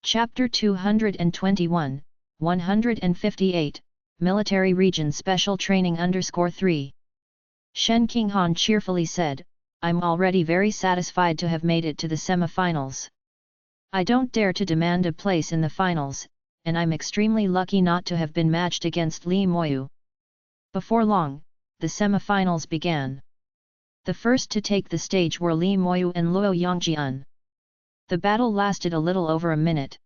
Chapter 221, 158, Military Region Special Training _3. Shen Qinghan cheerfully said, "I'm already very satisfied to have made it to the semi-finals. I don't dare to demand a place in the finals, and I'm extremely lucky not to have been matched against Li Moyu." Before long, the semi-finals began. The first to take the stage were Li Moyu and Luo Yongjian. The battle lasted a little over a minute.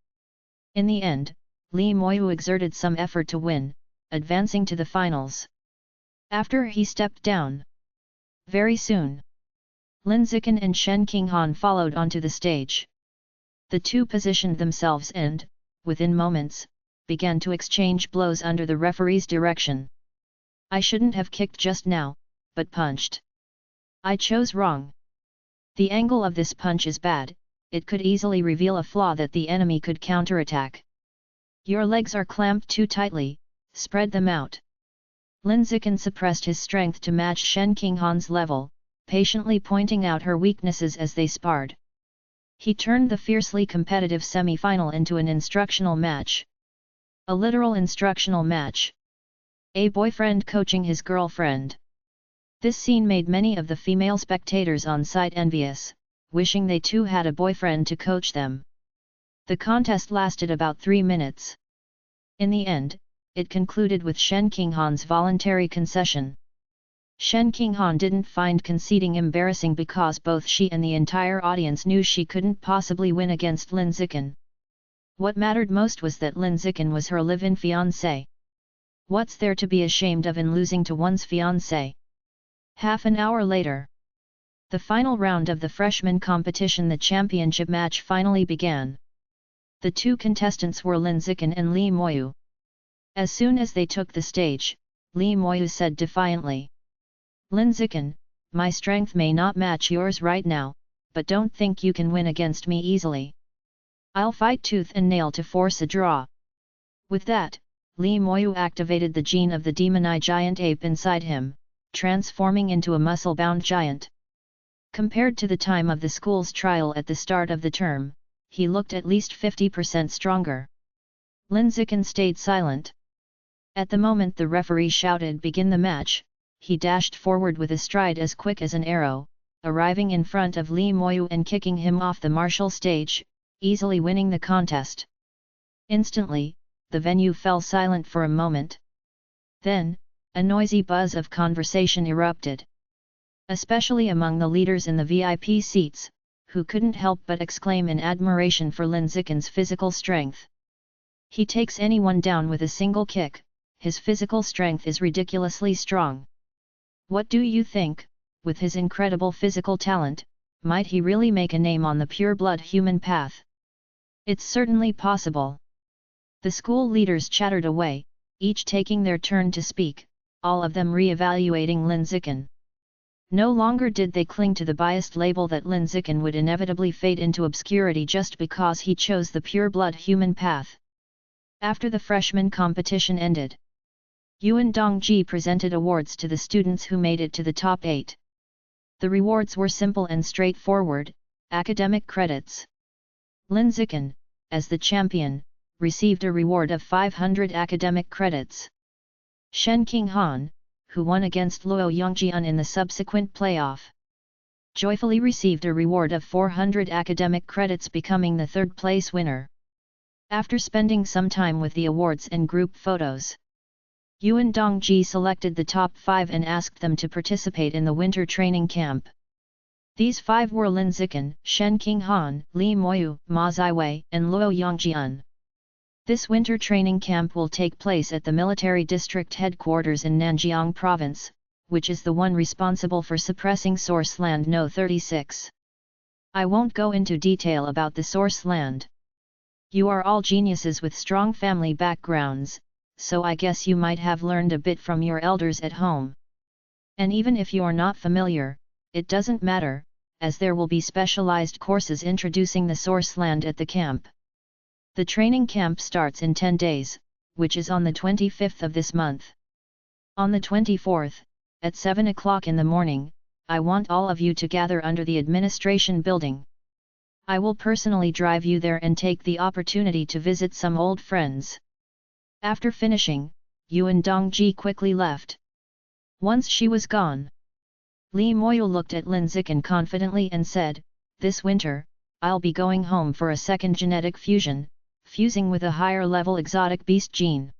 In the end, Li Moyu exerted some effort to win, advancing to the finals. After he stepped down. Very soon, Lin Zikan and Shen Qinghan followed onto the stage. The two positioned themselves and, within moments, began to exchange blows under the referee's direction. "I shouldn't have kicked just now, but punched. I chose wrong. The angle of this punch is bad, it could easily reveal a flaw that the enemy could counterattack. Your legs are clamped too tightly, spread them out." Lin Zikan suppressed his strength to match Shen Qinghan's level, patiently pointing out her weaknesses as they sparred. He turned the fiercely competitive semi-final into an instructional match. A literal instructional match. A boyfriend coaching his girlfriend. This scene made many of the female spectators on site envious, wishing they too had a boyfriend to coach them. The contest lasted about 3 minutes. In the end, it concluded with Shen Qinghan's voluntary concession. Shen Qinghan didn't find conceding embarrassing because both she and the entire audience knew she couldn't possibly win against Lin Zikan. What mattered most was that Lin Zikan was her live-in fiancé. What's there to be ashamed of in losing to one's fiancé? Half an hour later, the final round of the freshman competition, the championship match, finally began. The two contestants were Lin Zikan and Li Moyu. As soon as they took the stage, Li Moyu said defiantly, "Lin Zikan, my strength may not match yours right now, but don't think you can win against me easily. I'll fight tooth and nail to force a draw." With that, Li Moyu activated the gene of the demon-eye giant ape inside him, transforming into a muscle-bound giant. Compared to the time of the school's trial at the start of the term, he looked at least 50% stronger. Lin Zikan stayed silent. At the moment the referee shouted, "Begin the match," he dashed forward with a stride as quick as an arrow, arriving in front of Li Moyu and kicking him off the martial stage, easily winning the contest. Instantly, the venue fell silent for a moment. Then, a noisy buzz of conversation erupted. Especially among the leaders in the VIP seats, who couldn't help but exclaim in admiration for Lin Zikan's physical strength. "He takes anyone down with a single kick, his physical strength is ridiculously strong. What do you think, with his incredible physical talent, might he really make a name on the pure-blood human path?" "It's certainly possible." The school leaders chattered away, each taking their turn to speak, all of them re-evaluating Lin Zikan. No longer did they cling to the biased label that Lin Zikan would inevitably fade into obscurity just because he chose the pure-blood human path. After the freshman competition ended, Yuan Dongji presented awards to the students who made it to the top 8. The rewards were simple and straightforward: academic credits. Lin Zikan, as the champion, received a reward of 500 academic credits. Shen Qinghan, who won against Luo Yongjian in the subsequent playoff, joyfully received a reward of 400 academic credits, becoming the third-place winner. After spending some time with the awards and group photos, Yuan Dongji selected the top 5 and asked them to participate in the winter training camp. These 5 were Lin Zikan, Shen Qinghan, Li Moyu, Ma Ziwei, and Luo Yongjian. This winter training camp will take place at the military district headquarters in Nanjiang Province, which is the one responsible for suppressing Source Land No. 36. I won't go into detail about the Source Land. You are all geniuses with strong family backgrounds, so I guess you might have learned a bit from your elders at home. And even if you're not familiar, it doesn't matter, as there will be specialized courses introducing the Source Land at the camp. The training camp starts in 10 days, which is on the 25th of this month. On the 24th, at 7 o'clock in the morning, I want all of you to gather under the administration building. I will personally drive you there and take the opportunity to visit some old friends. After finishing, Yuan Dongji quickly left. Once she was gone, Li Moyu looked at Lin Zikan confidently and said, "This winter, I'll be going home for a second genetic fusion, fusing with a higher level exotic beast gene.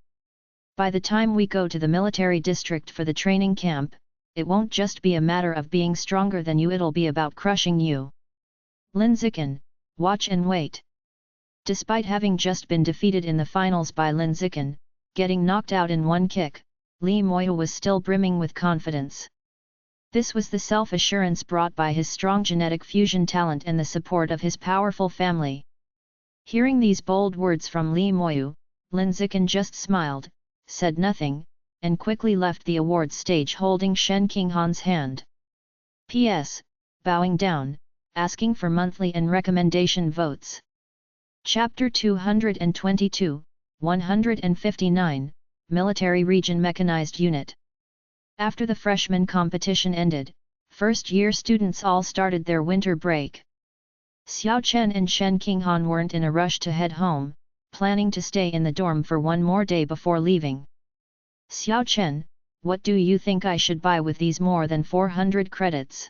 By the time we go to the military district for the training camp, it won't just be a matter of being stronger than you, it'll be about crushing you. Lin Zikan, watch and wait." Despite having just been defeated in the finals by Lin Zikan, getting knocked out in one kick, Li Moyu was still brimming with confidence. This was the self-assurance brought by his strong genetic fusion talent and the support of his powerful family. Hearing these bold words from Li Moyu, Lin Zikan just smiled, said nothing, and quickly left the awards stage holding Shen Qinghan's hand. P.S. Bowing down, asking for monthly and recommendation votes. Chapter 222, 159, Military Region Mechanized Unit. After the freshman competition ended, first-year students all started their winter break. Xiao Chen and Shen Qinghan weren't in a rush to head home, planning to stay in the dorm for one more day before leaving. "Xiao Chen, what do you think I should buy with these more than 400 credits?"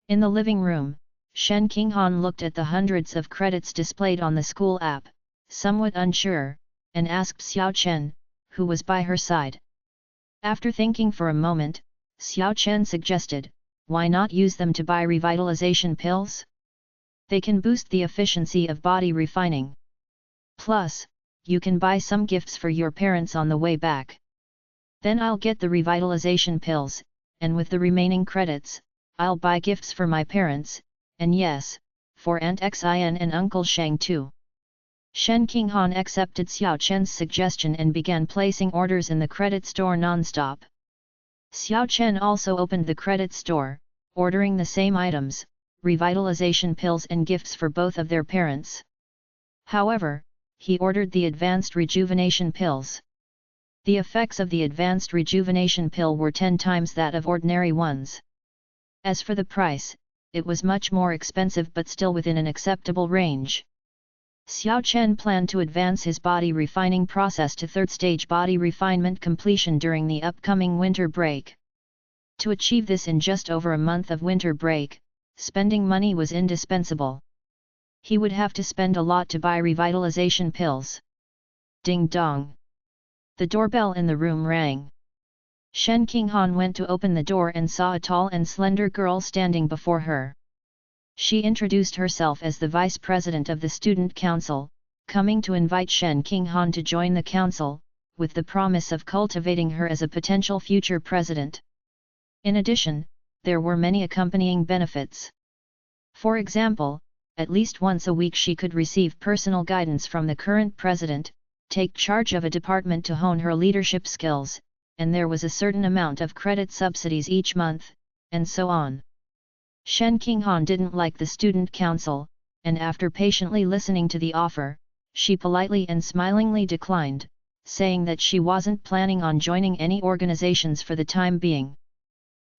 In the living room, Shen Qinghan looked at the hundreds of credits displayed on the school app, somewhat unsure, and asked Xiao Chen, who was by her side. After thinking for a moment, Xiao Chen suggested, "Why not use them to buy revitalization pills? They can boost the efficiency of body refining. Plus, you can buy some gifts for your parents on the way back. Then I'll get the revitalization pills, and with the remaining credits, I'll buy gifts for my parents, and yes, for Aunt Xin and Uncle Shang too." Shen Qinghan accepted Xiao Chen's suggestion and began placing orders in the credit store non-stop. Xiao Chen also opened the credit store, ordering the same items, revitalization pills and gifts for both of their parents. However, he ordered the advanced rejuvenation pills. The effects of the advanced rejuvenation pill were 10 times that of ordinary ones. As for the price, it was much more expensive but still within an acceptable range. Xiao Chen planned to advance his body refining process to third-stage body refinement completion during the upcoming winter break. To achieve this in just over a month of winter break, spending money was indispensable. He would have to spend a lot to buy revitalization pills. Ding dong! The doorbell in the room rang. Shen Qinghan went to open the door and saw a tall and slender girl standing before her. She introduced herself as the vice president of the student council, coming to invite Shen Qinghan to join the council, with the promise of cultivating her as a potential future president. In addition, there were many accompanying benefits. For example, at least once a week she could receive personal guidance from the current president, take charge of a department to hone her leadership skills, and there was a certain amount of credit subsidies each month, and so on. Shen Qinghan didn't like the student council, and after patiently listening to the offer, she politely and smilingly declined, saying that she wasn't planning on joining any organizations for the time being.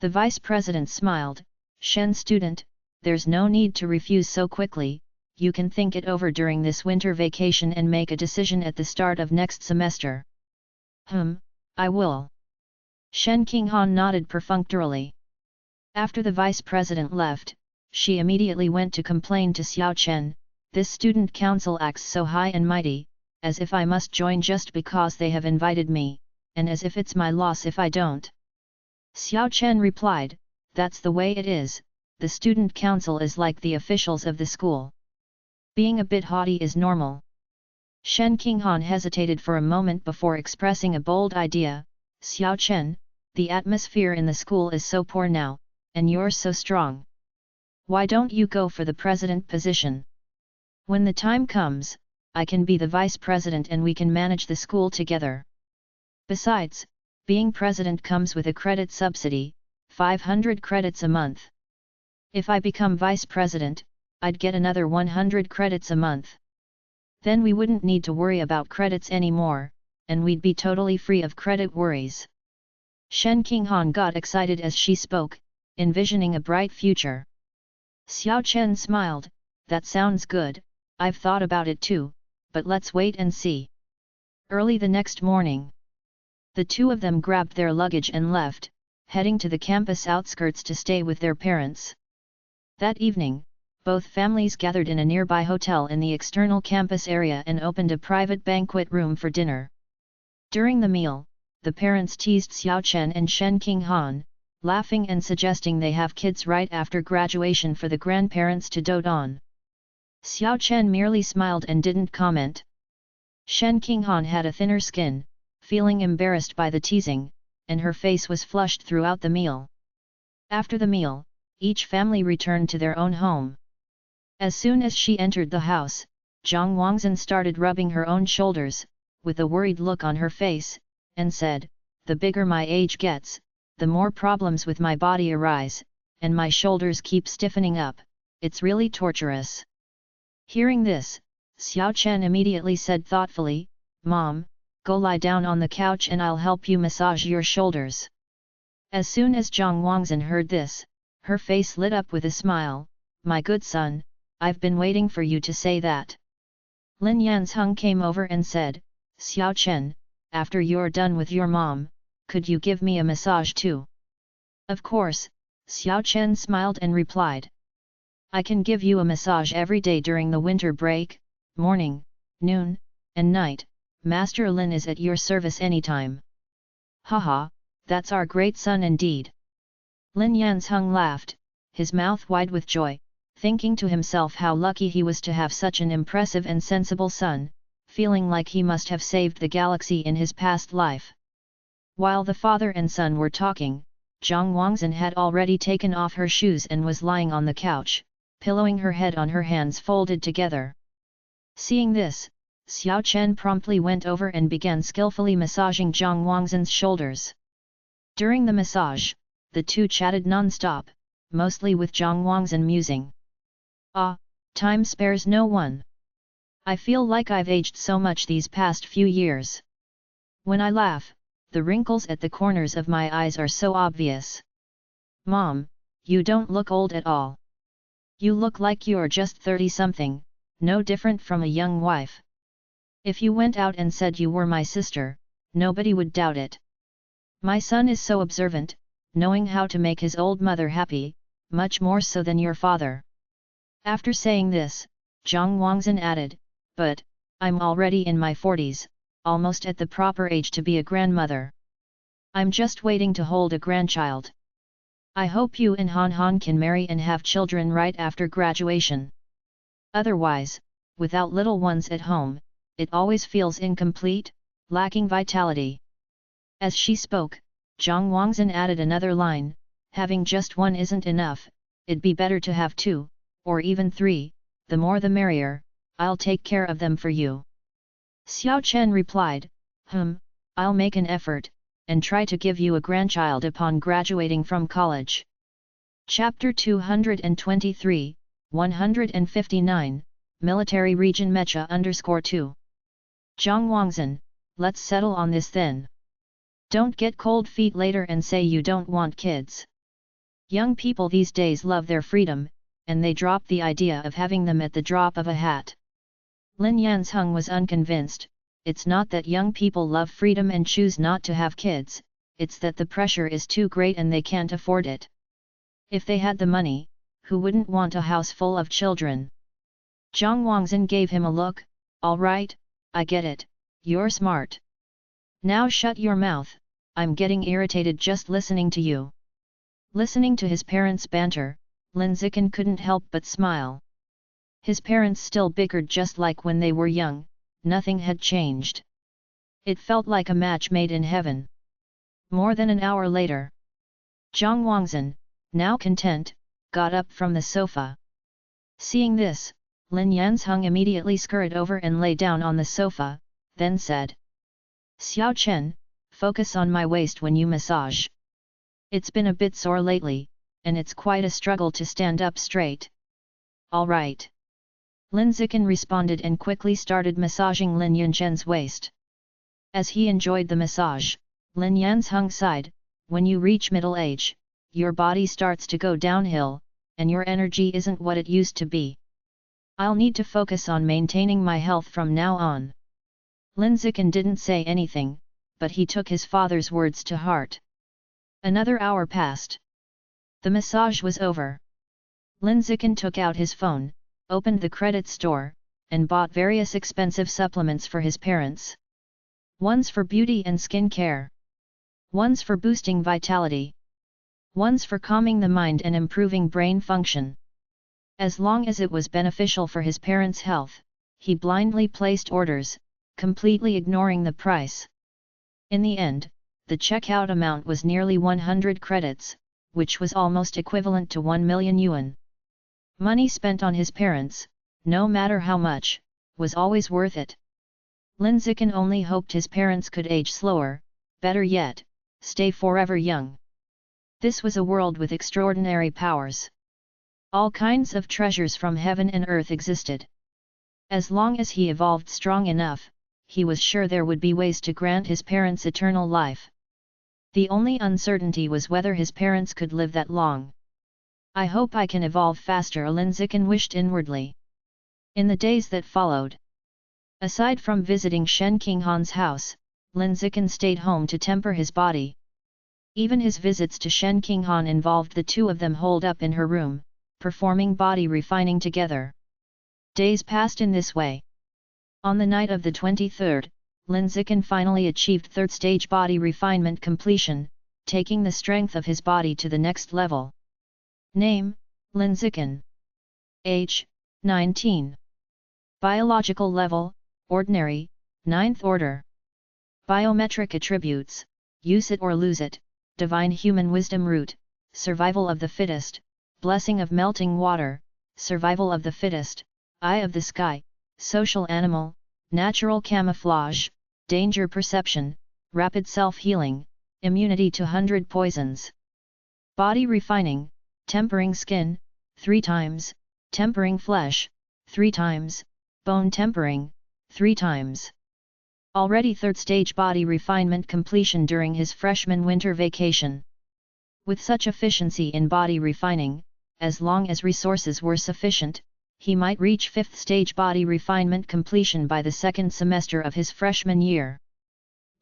The vice president smiled, "Shen student, there's no need to refuse so quickly, you can think it over during this winter vacation and make a decision at the start of next semester." I will." Shen Qinghan nodded perfunctorily. After the vice president left, she immediately went to complain to Xiao Chen, "This student council acts so high and mighty, as if I must join just because they have invited me, and as if it's my loss if I don't." Xiao Chen replied, "That's the way it is, the student council is like the officials of the school. Being a bit haughty is normal." Shen Qinghan hesitated for a moment before expressing a bold idea, "Xiao Chen, the atmosphere in the school is so poor now, and you're so strong. Why don't you go for the president position? When the time comes, I can be the vice president and we can manage the school together. Besides, being president comes with a credit subsidy, 500 credits a month. If I become vice president, I'd get another 100 credits a month. Then we wouldn't need to worry about credits anymore, and we'd be totally free of credit worries." Shen Qinghan got excited as she spoke, envisioning a bright future. Xiao Chen smiled, that sounds good, I've thought about it too, but let's wait and see. Early the next morning, the two of them grabbed their luggage and left, heading to the campus outskirts to stay with their parents. That evening, both families gathered in a nearby hotel in the external campus area and opened a private banquet room for dinner. During the meal, the parents teased Xiao Chen and Shen Qinghan, laughing and suggesting they have kids right after graduation for the grandparents to dote on. Xiao Chen merely smiled and didn't comment. Shen Qinghan had a thinner skin, feeling embarrassed by the teasing, and her face was flushed throughout the meal. After the meal, each family returned to their own home. As soon as she entered the house, Zhang Wangzhen started rubbing her own shoulders, with a worried look on her face, and said, "The bigger my age gets, the more problems with my body arise, and my shoulders keep stiffening up, it's really torturous." Hearing this, Xiao Chen immediately said thoughtfully, "Mom, go lie down on the couch and I'll help you massage your shoulders." As soon as Zhang Wangzhen heard this, her face lit up with a smile, "My good son, I've been waiting for you to say that." Lin Yanzheng came over and said, "Xiao Chen, after you're done with your mom, could you give me a massage too?" "Of course," Xiao Chen smiled and replied. "I can give you a massage every day during the winter break, morning, noon, and night. Master Lin is at your service anytime." "Haha, that's our great son indeed." Lin Yanzheng laughed, his mouth wide with joy, thinking to himself how lucky he was to have such an impressive and sensible son, feeling like he must have saved the galaxy in his past life. While the father and son were talking, Zhang Wangzhen had already taken off her shoes and was lying on the couch, pillowing her head on her hands folded together. Seeing this, Xiao Chen promptly went over and began skillfully massaging Zhang Wangzhen's shoulders. During the massage, the two chatted non-stop, mostly with Zhang Wangzhen musing. "Ah, time spares no one. I feel like I've aged so much these past few years. When I laugh, the wrinkles at the corners of my eyes are so obvious. Mom, you don't look old at all. You look like you're just 30-something, no different from a young wife. If you went out and said you were my sister, nobody would doubt it. My son is so observant, knowing how to make his old mother happy, much more so than your father." After saying this, Zhang Wangzhen added, "But, I'm already in my 40s, almost at the proper age to be a grandmother. I'm just waiting to hold a grandchild. I hope you and Han Han can marry and have children right after graduation. Otherwise, without little ones at home, it always feels incomplete, lacking vitality." As she spoke, Zhang Wangzhen added another line, "Having just one isn't enough, it'd be better to have two, or even three, the more the merrier, I'll take care of them for you." Xiao Chen replied, "I'll make an effort, and try to give you a grandchild upon graduating from college." Chapter 223, 159, Military Region Mecha_2. Zhang Wangzhen, let's settle on this then. Don't get cold feet later and say you don't want kids. Young people these days love their freedom, and they drop the idea of having them at the drop of a hat. Lin Yanzheng was unconvinced. It's not that young people love freedom and choose not to have kids, it's that the pressure is too great and they can't afford it. If they had the money, who wouldn't want a house full of children? Zhang Wangzhen gave him a look, "All right, I get it, you're smart. Now shut your mouth, I'm getting irritated just listening to you." Listening to his parents' banter, Lin Zikan couldn't help but smile. His parents still bickered just like when they were young, nothing had changed. It felt like a match made in heaven. More than an hour later, Zhang Wangzhen, now content, got up from the sofa. Seeing this, Lin Yanzheng immediately scurried over and lay down on the sofa, then said, "Xiao Chen, focus on my waist when you massage. It's been a bit sore lately, and it's quite a struggle to stand up straight." "All right." Lin Zikan responded and quickly started massaging Lin Yanzheng's waist. As he enjoyed the massage, Lin Yanzheng sighed, "When you reach middle age, your body starts to go downhill, and your energy isn't what it used to be. I'll need to focus on maintaining my health from now on. Lin Zikin didn't say anything, but he took his father's words to heart. Another hour passed. The massage was over. Lin Zikin took out his phone, opened the credit store, and bought various expensive supplements for his parents. One's for beauty and skin care. One's for boosting vitality. One's for calming the mind and improving brain function. As long as it was beneficial for his parents' health, he blindly placed orders, completely ignoring the price. In the end, the checkout amount was nearly 100 credits, which was almost equivalent to 1 million yuan. Money spent on his parents, no matter how much, was always worth it. Lin Zikin only hoped his parents could age slower, better yet, stay forever young. This was a world with extraordinary powers. All kinds of treasures from heaven and earth existed. As long as he evolved strong enough, he was sure there would be ways to grant his parents eternal life. The only uncertainty was whether his parents could live that long. I hope I can evolve faster, Lin Zikin wished inwardly. In the days that followed, aside from visiting Shen Qinghan's house, Lin Zikin stayed home to temper his body. Even his visits to Shen Qinghan involved the two of them holed up in her room, performing body refining together. Days passed in this way. On the night of the 23rd, Lin Zikin finally achieved third-stage body refinement completion, taking the strength of his body to the next level. Name, Lin Zikin. Age, 19. Biological level, ordinary, 9th order. Biometric attributes, use it or lose it, divine human wisdom root, survival of the fittest, blessing of melting water, survival of the fittest, eye of the sky, social animal, natural camouflage, danger perception, rapid self-healing, immunity to 100 poisons. Body refining, tempering skin, 3 times, tempering flesh, 3 times, bone tempering, 3 times. Already third stage body refinement completion during his freshman winter vacation. With such efficiency in body refining, as long as resources were sufficient, he might reach 5th stage body refinement completion by the second semester of his freshman year.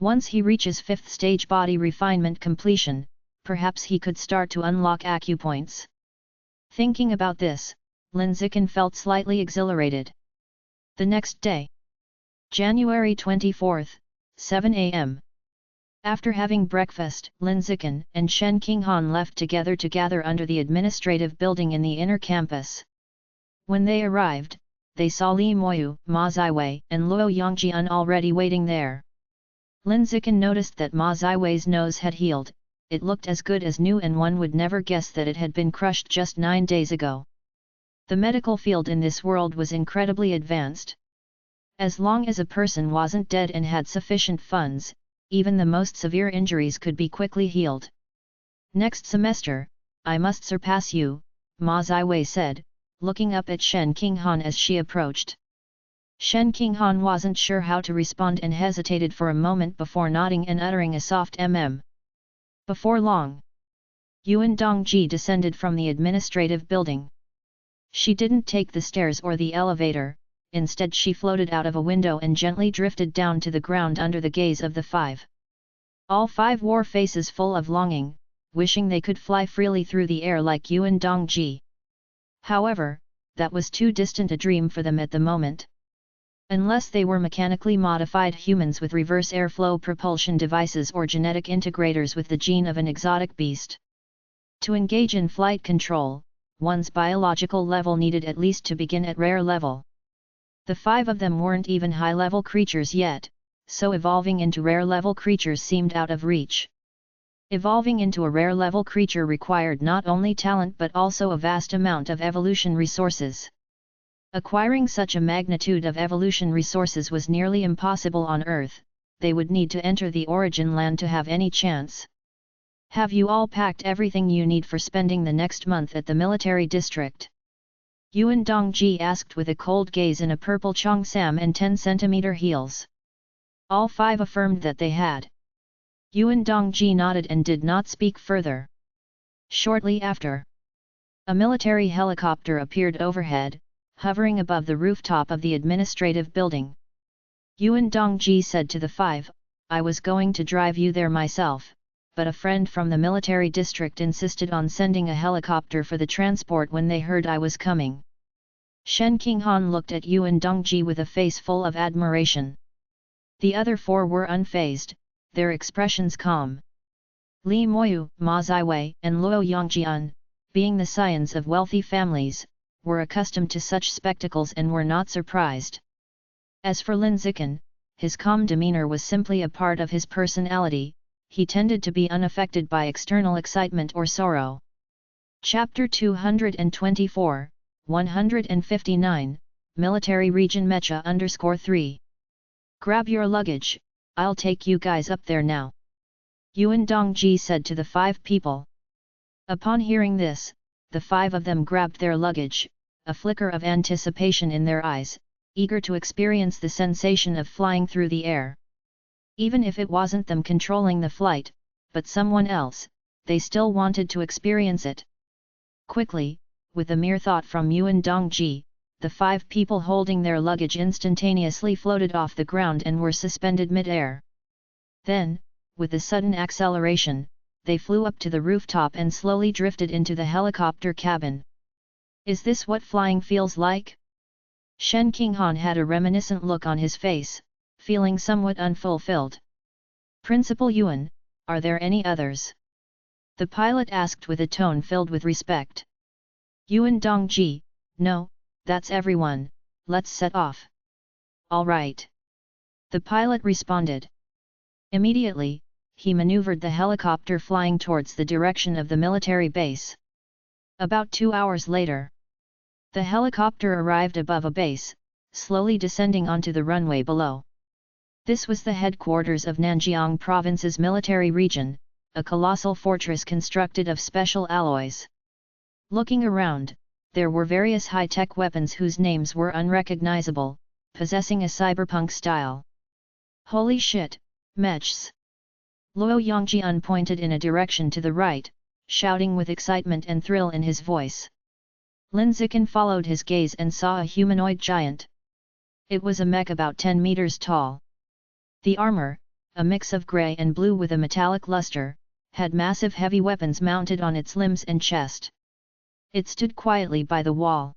Once he reaches 5th stage body refinement completion, perhaps he could start to unlock acupoints. Thinking about this, Lin Zikin felt slightly exhilarated. The next day, January 24th, 7 a.m. After having breakfast, Lin Zikin and Shen Qinghan left together to gather under the administrative building in the inner campus. When they arrived, they saw Li Moyu, Ma Ziwei, and Luo Yongjian already waiting there. Lin Zikin noticed that Ma Ziwei's nose had healed, it looked as good as new, and one would never guess that it had been crushed just 9 days ago. The medical field in this world was incredibly advanced. As long as a person wasn't dead and had sufficient funds, even the most severe injuries could be quickly healed. Next semester, I must surpass you, Ma Ziwei said, looking up at Shen Qinghan as she approached. Shen Qinghan wasn't sure how to respond and hesitated for a moment before nodding and uttering a soft mm. Before long, Yuan Dongji descended from the administrative building. She didn't take the stairs or the elevator, instead she floated out of a window and gently drifted down to the ground under the gaze of the 5. All 5 wore faces full of longing, wishing they could fly freely through the air like Yuan Dongji. However, that was too distant a dream for them at the moment. Unless they were mechanically modified humans with reverse airflow propulsion devices or genetic integrators with the gene of an exotic beast. To engage in flight control, one's biological level needed at least to begin at rare level. The 5 of them weren't even high-level creatures yet, so evolving into rare-level creatures seemed out of reach. Evolving into a rare-level creature required not only talent but also a vast amount of evolution resources. Acquiring such a magnitude of evolution resources was nearly impossible on Earth, they would need to enter the origin land to have any chance. Have you all packed everything you need for spending the next month at the military district? Yuan Dongji asked with a cold gaze in a purple cheongsam and 10-centimeter heels. All 5 affirmed that they had. Yuan Dongji nodded and did not speak further. Shortly after, a military helicopter appeared overhead, hovering above the rooftop of the administrative building. Yuan Dongji said to the 5, I was going to drive you there myself, but a friend from the military district insisted on sending a helicopter for the transport when they heard I was coming. Shen Qinghan looked at Yuan Dongji with a face full of admiration. The other 4 were unfazed, their expressions calm. Li Moyu, Ma Ziwei, and Luo Yongjian, being the scions of wealthy families, were accustomed to such spectacles and were not surprised. As for Lin Zikan, his calm demeanor was simply a part of his personality, he tended to be unaffected by external excitement or sorrow. Chapter 224, 159, Military Region Mecha_3. Grab your luggage, I'll take you guys up there now. Yuan Dongji said to the 5 people. Upon hearing this, the 5 of them grabbed their luggage, a flicker of anticipation in their eyes, eager to experience the sensation of flying through the air. Even if it wasn't them controlling the flight, but someone else, they still wanted to experience it. Quickly, with a mere thought from Yuan Dongji, the 5 people holding their luggage instantaneously floated off the ground and were suspended mid-air. Then, with a sudden acceleration, they flew up to the rooftop and slowly drifted into the helicopter cabin. Is this what flying feels like? Shen Qinghan had a reminiscent look on his face, feeling somewhat unfulfilled. Principal Yuan, are there any others? The pilot asked with a tone filled with respect. Yuan Dongji, no, that's everyone, let's set off. All right. The pilot responded. Immediately, he maneuvered the helicopter flying towards the direction of the military base. About 2 hours later, the helicopter arrived above a base, slowly descending onto the runway below. This was the headquarters of Nanjiang Province's military region, a colossal fortress constructed of special alloys. Looking around, there were various high-tech weapons whose names were unrecognizable, possessing a cyberpunk style. Holy shit, mechs! Luo Yongjian pointed in a direction to the right, shouting with excitement and thrill in his voice. Lin Zikan followed his gaze and saw a humanoid giant. It was a mech about 10 meters tall. The armor, a mix of grey and blue with a metallic luster, had massive heavy weapons mounted on its limbs and chest. It stood quietly by the wall.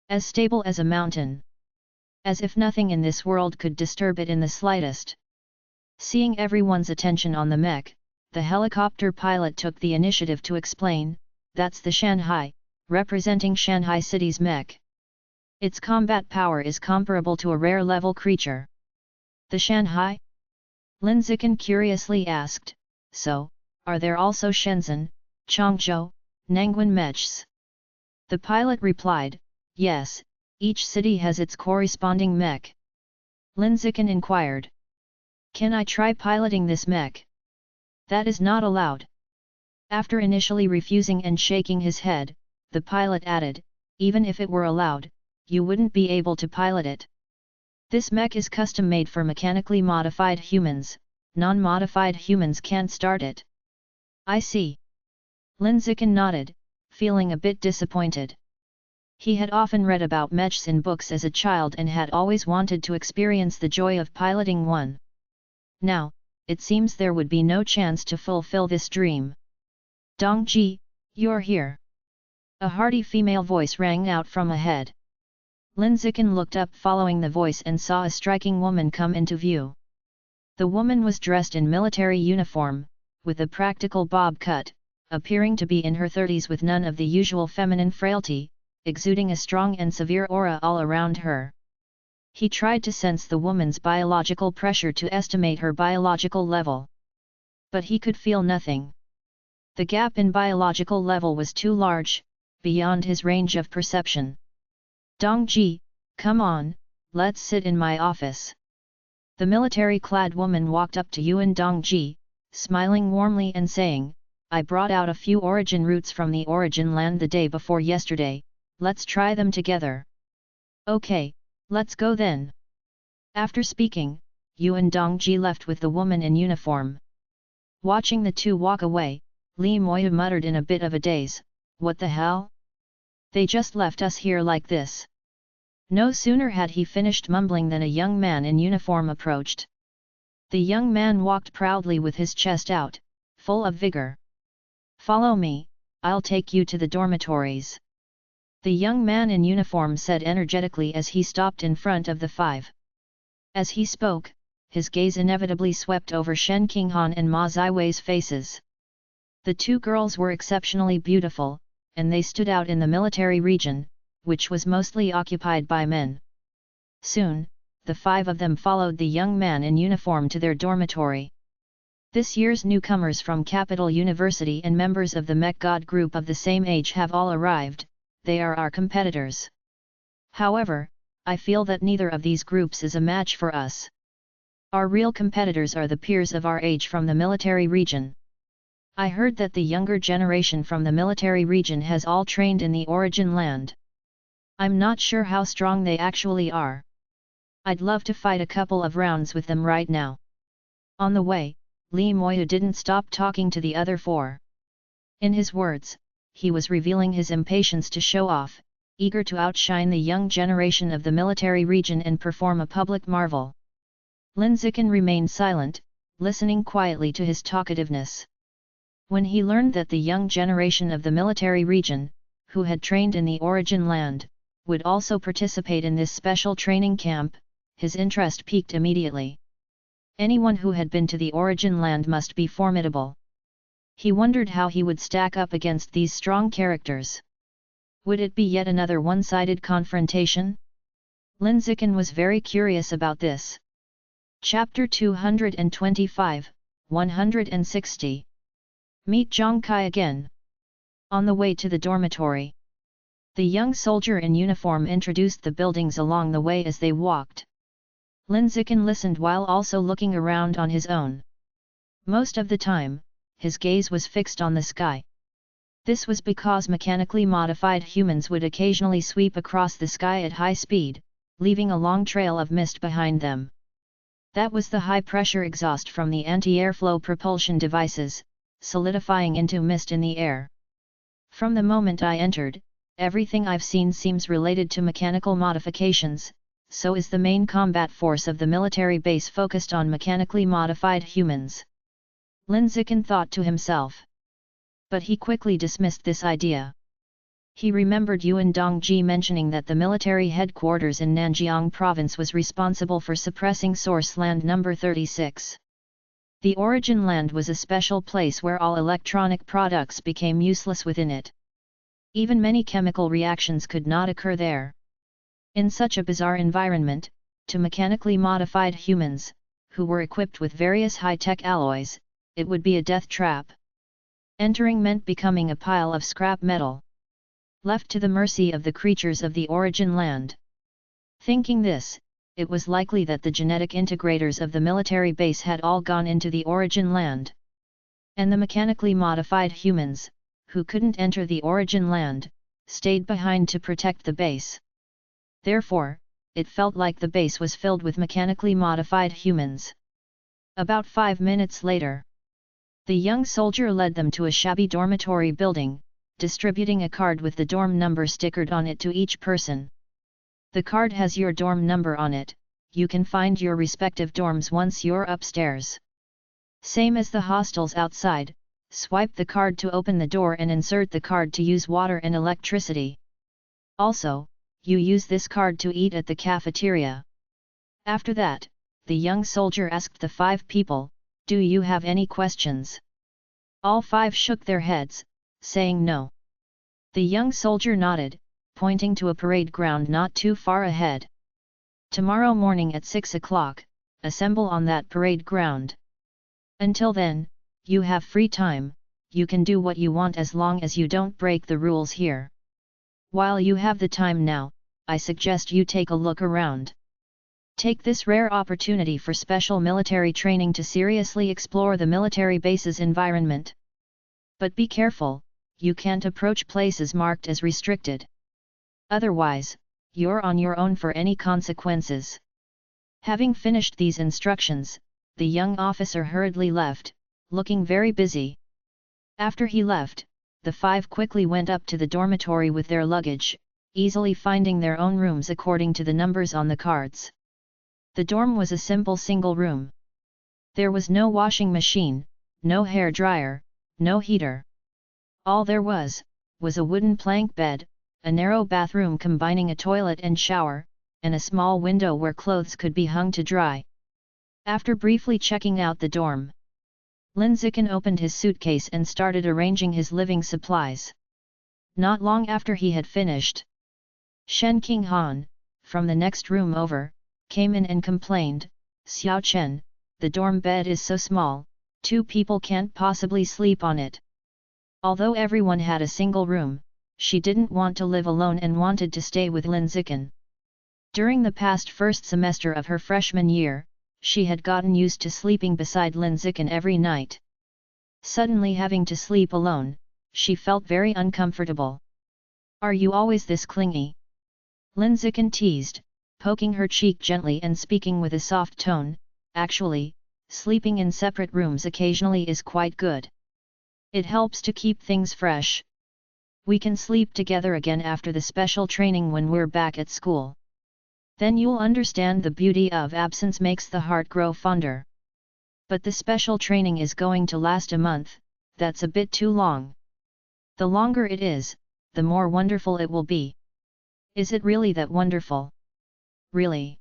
As stable as a mountain. As if nothing in this world could disturb it in the slightest. Seeing everyone's attention on the mech, the helicopter pilot took the initiative to explain, that's the Shanghai, representing Shanghai City's mech. Its combat power is comparable to a rare-level creature. The Shanghai? Lin Zikan curiously asked, so, are there also Shenzhen, Changzhou, Nanguan mechs? The pilot replied, yes, each city has its corresponding mech. Lin Zikan inquired. Can I try piloting this mech? That is not allowed. After initially refusing and shaking his head, the pilot added, even if it were allowed, you wouldn't be able to pilot it. This mech is custom-made for mechanically modified humans, non-modified humans can't start it. I see. Lin Zikan nodded, feeling a bit disappointed. He had often read about mechs in books as a child and had always wanted to experience the joy of piloting one. Now, it seems there would be no chance to fulfill this dream. Dongji, you're here. A hearty female voice rang out from ahead. Lin Zikan looked up following the voice and saw a striking woman come into view. The woman was dressed in military uniform, with a practical bob cut, appearing to be in her 30s with none of the usual feminine frailty, exuding a strong and severe aura all around her. He tried to sense the woman's biological pressure to estimate her biological level. But he could feel nothing. The gap in biological level was too large, beyond his range of perception. Dongji, come on, let's sit in my office. The military-clad woman walked up to Yuan Dongji, smiling warmly and saying, I brought out a few origin roots from the origin land the day before yesterday, let's try them together. Okay, let's go then. After speaking, Yuan Dongji left with the woman in uniform. Watching the two walk away, Li Moya muttered in a bit of a daze, what the hell? They just left us here like this. No sooner had he finished mumbling than a young man in uniform approached. The young man walked proudly with his chest out, full of vigor. "Follow me, I'll take you to the dormitories," the young man in uniform said energetically as he stopped in front of the five. As he spoke, his gaze inevitably swept over Shen Qinghan and Ma Ziwei's faces. The two girls were exceptionally beautiful, and they stood out in the military region, which was mostly occupied by men. Soon, the five of them followed the young man in uniform to their dormitory. This year's newcomers from Capital University and members of the Mech God group of the same age have all arrived. They are our competitors. However, I feel that neither of these groups is a match for us. Our real competitors are the peers of our age from the military region. I heard that the younger generation from the military region has all trained in the origin land. I'm not sure how strong they actually are. I'd love to fight a couple of rounds with them right now." On the way, Li Moyu didn't stop talking to the other four. In his words, he was revealing his impatience to show off, eager to outshine the young generation of the military region and perform a public marvel. Lin Zikan remained silent, listening quietly to his talkativeness. When he learned that the young generation of the military region, who had trained in the origin land, would also participate in this special training camp, his interest piqued immediately. Anyone who had been to the origin land must be formidable. He wondered how he would stack up against these strong characters. Would it be yet another one-sided confrontation? Lin Zikan was very curious about this. Chapter 225, 160. Meet Zhang Kai again. On the way to the dormitory, the young soldier in uniform introduced the buildings along the way as they walked. Lin Zikan listened while also looking around on his own. Most of the time, his gaze was fixed on the sky. This was because mechanically modified humans would occasionally sweep across the sky at high speed, leaving a long trail of mist behind them. That was the high-pressure exhaust from the anti-airflow propulsion devices, solidifying into mist in the air. From the moment I entered, everything I've seen seems related to mechanical modifications, so is the main combat force of the military base focused on mechanically modified humans. Lin Zikan thought to himself. But he quickly dismissed this idea. He remembered Yuan Dongji mentioning that the military headquarters in Nanjiang province was responsible for suppressing source land number 36. The origin land was a special place where all electronic products became useless within it. Even many chemical reactions could not occur there. In such a bizarre environment, to mechanically modified humans, who were equipped with various high-tech alloys, it would be a death trap. Entering meant becoming a pile of scrap metal, left to the mercy of the creatures of the origin land. Thinking this, it was likely that the genetic integrators of the military base had all gone into the origin land. And the mechanically modified humans, who couldn't enter the origin land, stayed behind to protect the base. Therefore, it felt like the base was filled with mechanically modified humans. About 5 minutes later, the young soldier led them to a shabby dormitory building, distributing a card with the dorm number stickered on it to each person. The card has your dorm number on it. You can find your respective dorms once you're upstairs. Same as the hostels outside, swipe the card to open the door and insert the card to use water and electricity. Also, you use this card to eat at the cafeteria. After that, the young soldier asked the 5 people, "Do you have any questions?" All 5 shook their heads, saying no. The young soldier nodded, pointing to a parade ground not too far ahead. "Tomorrow morning at 6 o'clock, assemble on that parade ground. Until then, you have free time, you can do what you want as long as you don't break the rules here. While you have the time now, I suggest you take a look around. Take this rare opportunity for special military training to seriously explore the military base's environment. But be careful, you can't approach places marked as restricted. Otherwise, you're on your own for any consequences." Having finished these instructions, the young officer hurriedly left, looking very busy. After he left, the 5 quickly went up to the dormitory with their luggage, easily finding their own rooms according to the numbers on the cards. The dorm was a simple single room. There was no washing machine, no hair dryer, no heater. All there was a wooden plank bed, a narrow bathroom combining a toilet and shower, and a small window where clothes could be hung to dry. After briefly checking out the dorm, Linziken opened his suitcase and started arranging his living supplies. Not long after he had finished, Shen Qinghan, from the next room over, came in and complained, "Xiao Chen, the dorm bed is so small, 2 people can't possibly sleep on it." Although everyone had a single room, she didn't want to live alone and wanted to stay with Linziken. During the past first semester of her freshman year, she had gotten used to sleeping beside Linziken every night. Suddenly having to sleep alone, she felt very uncomfortable. "Are you always this clingy?" Linziken teased, poking her cheek gently and speaking with a soft tone. "Actually, sleeping in separate rooms occasionally is quite good. It helps to keep things fresh. We can sleep together again after the special training when we're back at school. Then you'll understand the beauty of absence makes the heart grow fonder. But the special training is going to last a month, that's a bit too long. The longer it is, the more wonderful it will be." "Is it really that wonderful?" "Really?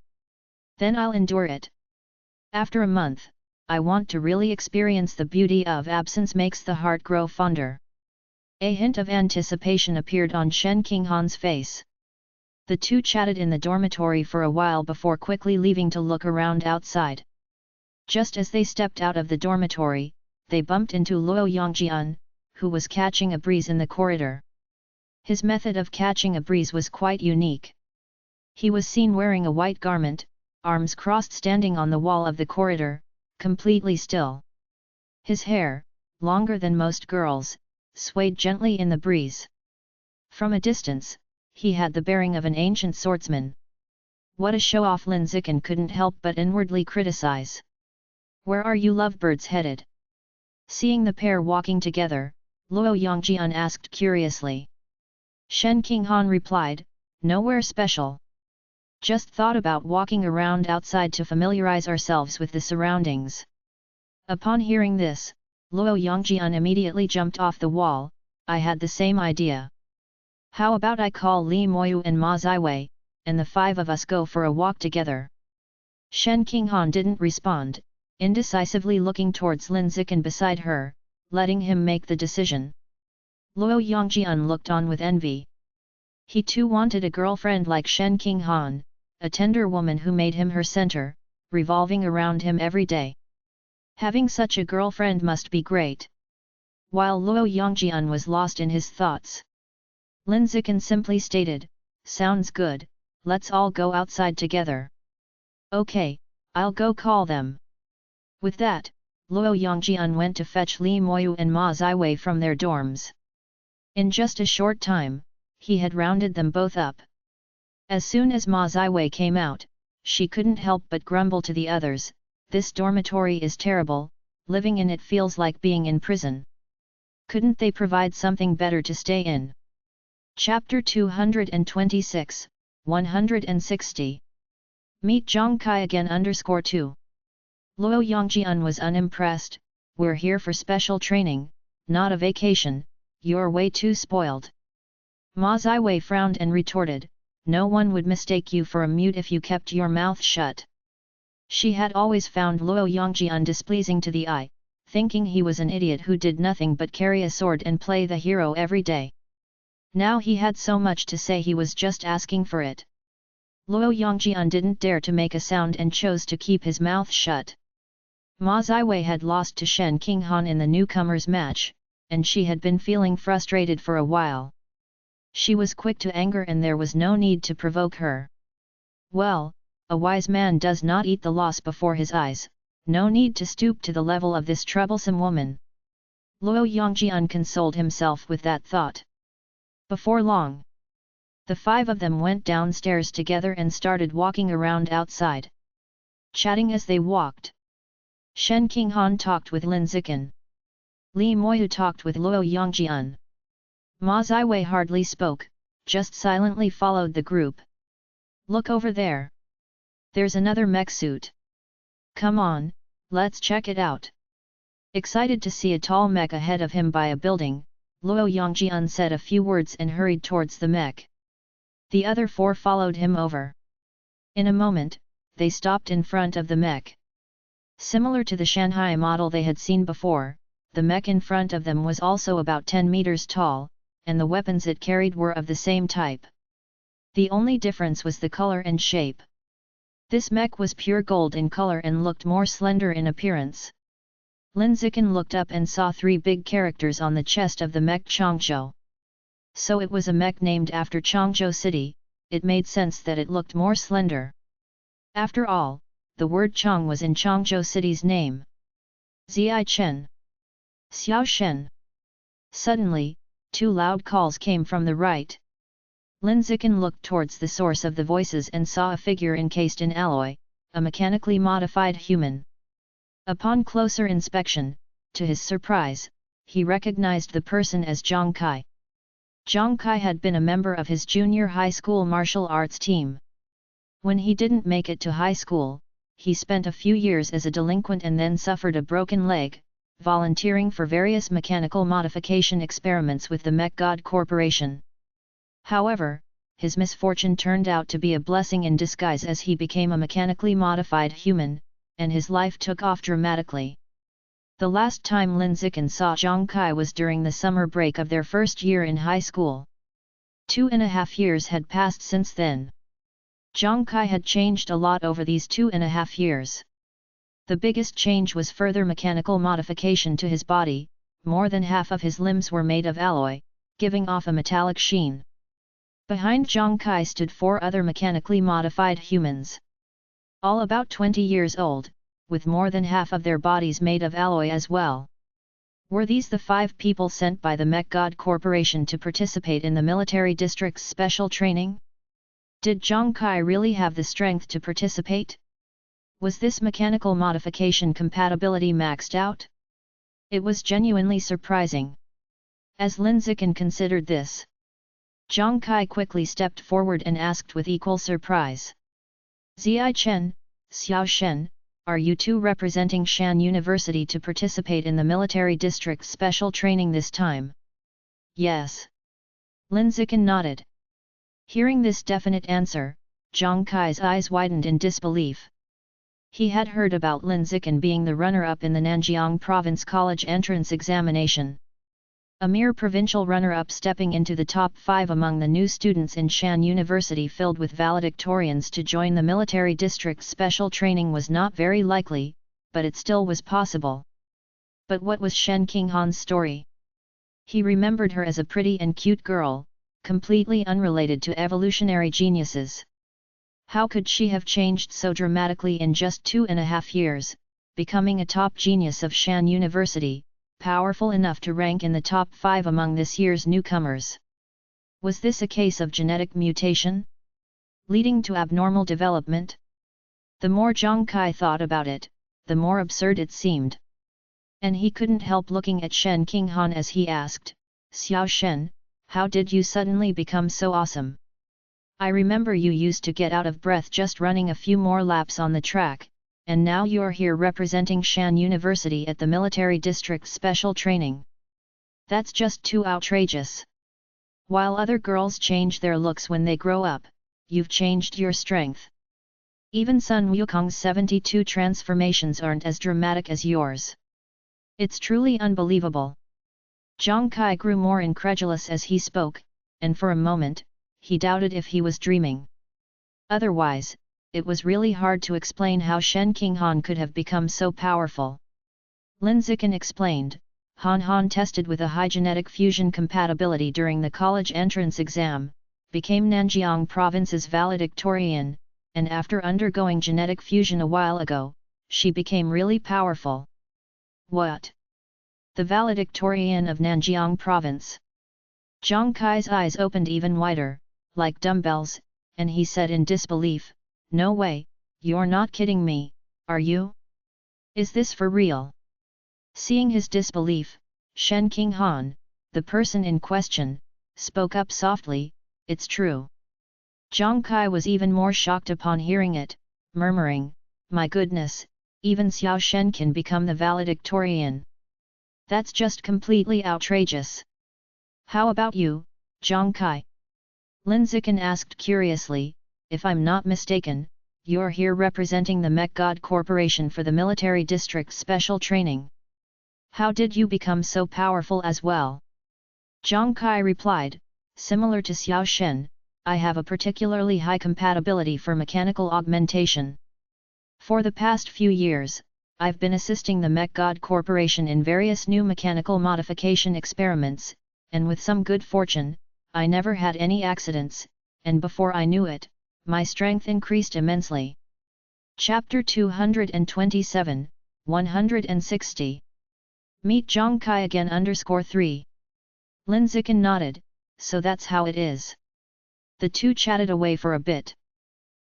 Then I'll endure it. After a month, I want to really experience the beauty of absence makes the heart grow fonder." A hint of anticipation appeared on Shen Qinghan's face. The two chatted in the dormitory for a while before quickly leaving to look around outside. Just as they stepped out of the dormitory, they bumped into Luo Yongjian, who was catching a breeze in the corridor. His method of catching a breeze was quite unique. He was seen wearing a white garment, arms crossed standing on the wall of the corridor, completely still. His hair, longer than most girls', swayed gently in the breeze. From a distance, he had the bearing of an ancient swordsman. What a show-off, Linziken couldn't help but inwardly criticize. "Where are you lovebirds headed?" Seeing the pair walking together, Luo Yongjian asked curiously. Shen Qinghan replied, "Nowhere special. Just thought about walking around outside to familiarize ourselves with the surroundings." Upon hearing this, Luo Yongjian immediately jumped off the wall. "I had the same idea. How about I call Li Moyu and Ma Ziwei, and the 5 of us go for a walk together?" Shen Qinghan didn't respond, indecisively looking towards Linziken beside her, letting him make the decision. Luo Yongjian looked on with envy. He too wanted a girlfriend like Shen Qinghan, a tender woman who made him her center, revolving around him every day. Having such a girlfriend must be great. While Luo Yongjian was lost in his thoughts, Linziken simply stated, "Sounds good, let's all go outside together." "Okay, I'll go call them." With that, Luo Yongjian went to fetch Li Moyu and Ma Ziwei from their dorms. In just a short time, he had rounded them both up. As soon as Ma Ziwei came out, she couldn't help but grumble to the others, "This dormitory is terrible, living in it feels like being in prison. Couldn't they provide something better to stay in?" Chapter 226, 160. Meet Zhang Kai again _2. Luo Yongjian was unimpressed. "We're here for special training, not a vacation, you're way too spoiled." Ma Ziwei frowned and retorted, "No one would mistake you for a mute if you kept your mouth shut." She had always found Luo Yongjian displeasing to the eye, thinking he was an idiot who did nothing but carry a sword and play the hero every day. Now he had so much to say he was just asking for it. Luo Yongjian didn't dare to make a sound and chose to keep his mouth shut. Ma Ziwei had lost to Shen Qinghan in the newcomers match, and she had been feeling frustrated for a while. She was quick to anger and there was no need to provoke her. Well, a wise man does not eat the loss before his eyes, no need to stoop to the level of this troublesome woman. Luo Yongjian consoled himself with that thought. Before long, the 5 of them went downstairs together and started walking around outside. Chatting as they walked, Shen Qinghan talked with Linziken. Li Moyu talked with Luo Yongjian. Ma Ziwei hardly spoke, just silently followed the group. Look over there. There's another mech suit. Come on, let's check it out. Excited to see a tall mech ahead of him by a building, Luo Yongjian said a few words and hurried towards the mech. The other four followed him over. In a moment, they stopped in front of the mech. Similar to the Shanghai model they had seen before, the mech in front of them was also about 10 meters tall, and the weapons it carried were of the same type. The only difference was the color and shape. This mech was pure gold in color and looked more slender in appearance. Lin Zikin looked up and saw 3 big characters on the chest of the mech Changzhou. So it was a mech named after Changzhou City. It made sense that it looked more slender. After all, the word Chang was in Changzhou City's name. Ziai Chen. Xiao Shen. Suddenly, 2 loud calls came from the right. Lin Zikin looked towards the source of the voices and saw a figure encased in alloy, a mechanically modified human. Upon closer inspection, to his surprise, he recognized the person as Zhang Kai. Zhang Kai had been a member of his junior high school martial arts team. When he didn't make it to high school, he spent a few years as a delinquent and then suffered a broken leg, volunteering for various mechanical modification experiments with the Mech God Corporation. However, his misfortune turned out to be a blessing in disguise as he became a mechanically modified human, and his life took off dramatically. The last time Lin Zikin saw Zhang Kai was during the summer break of their first year in high school. 2.5 years had passed since then. Zhang Kai had changed a lot over these 2.5 years. The biggest change was further mechanical modification to his body. More than half of his limbs were made of alloy, giving off a metallic sheen. Behind Zhang Kai stood 4 other mechanically modified humans. All about 20 years old, with more than half of their bodies made of alloy as well. Were these the 5 people sent by the Mech God Corporation to participate in the military district's special training? Did Zhang Kai really have the strength to participate? Was this mechanical modification compatibility maxed out? It was genuinely surprising. As Lin Zikin considered this, Zhang Kai quickly stepped forward and asked with equal surprise. Ziai Chen, Xiao Shen, are you 2 representing Shan University to participate in the military district's special training this time? Yes. Lin Zikin nodded. Hearing this definite answer, Zhang Kai's eyes widened in disbelief. He had heard about Lin Zikin being the runner-up in the Nanjiang Province College entrance examination. A mere provincial runner-up stepping into the top 5 among the new students in Shan University filled with valedictorians to join the military district's special training was not very likely, but it still was possible. But what was Shen Qinghan's story? He remembered her as a pretty and cute girl, completely unrelated to evolutionary geniuses. How could she have changed so dramatically in just 2.5 years, becoming a top genius of Shan University, powerful enough to rank in the top 5 among this year's newcomers? Was this a case of genetic mutation, leading to abnormal development? The more Zhang Kai thought about it, the more absurd it seemed. And he couldn't help looking at Shen Qinghan as he asked, Xiao Shen, how did you suddenly become so awesome? I remember you used to get out of breath just running a few more laps on the track, and now you're here representing Shan University at the military district's special training. That's just too outrageous. While other girls change their looks when they grow up, you've changed your strength. Even Sun Wukong's 72 transformations aren't as dramatic as yours. It's truly unbelievable. Zhang Kai grew more incredulous as he spoke, and for a moment, he doubted if he was dreaming. Otherwise, it was really hard to explain how Shen Qinghan could have become so powerful. Lin Zikin explained, Han Han tested with a high genetic fusion compatibility during the college entrance exam, became Nanjiang Province's valedictorian, and after undergoing genetic fusion a while ago, she became really powerful. What? The valedictorian of Nanjiang Province? Zhang Kai's eyes opened even wider, like dumbbells, and he said in disbelief, No way, you're not kidding me, are you? Is this for real? Seeing his disbelief, Shen Qinghan, the person in question, spoke up softly, it's true. Zhang Kai was even more shocked upon hearing it, murmuring, my goodness, even Xiao Shen can become the valedictorian. That's just completely outrageous. How about you, Zhang Kai? Lin Zikan asked curiously, if I'm not mistaken, you're here representing the Mech God Corporation for the Military District Special Training. How did you become so powerful as well? Zhang Kai replied, similar to Xiao Shen, I have a particularly high compatibility for mechanical augmentation. For the past few years, I've been assisting the Mech God Corporation in various new mechanical modification experiments, and with some good fortune, I never had any accidents, and before I knew it, my strength increased immensely. Chapter 227, 160. Meet Zhang Kai again _3. Lin Zikan nodded, so that's how it is. The two chatted away for a bit.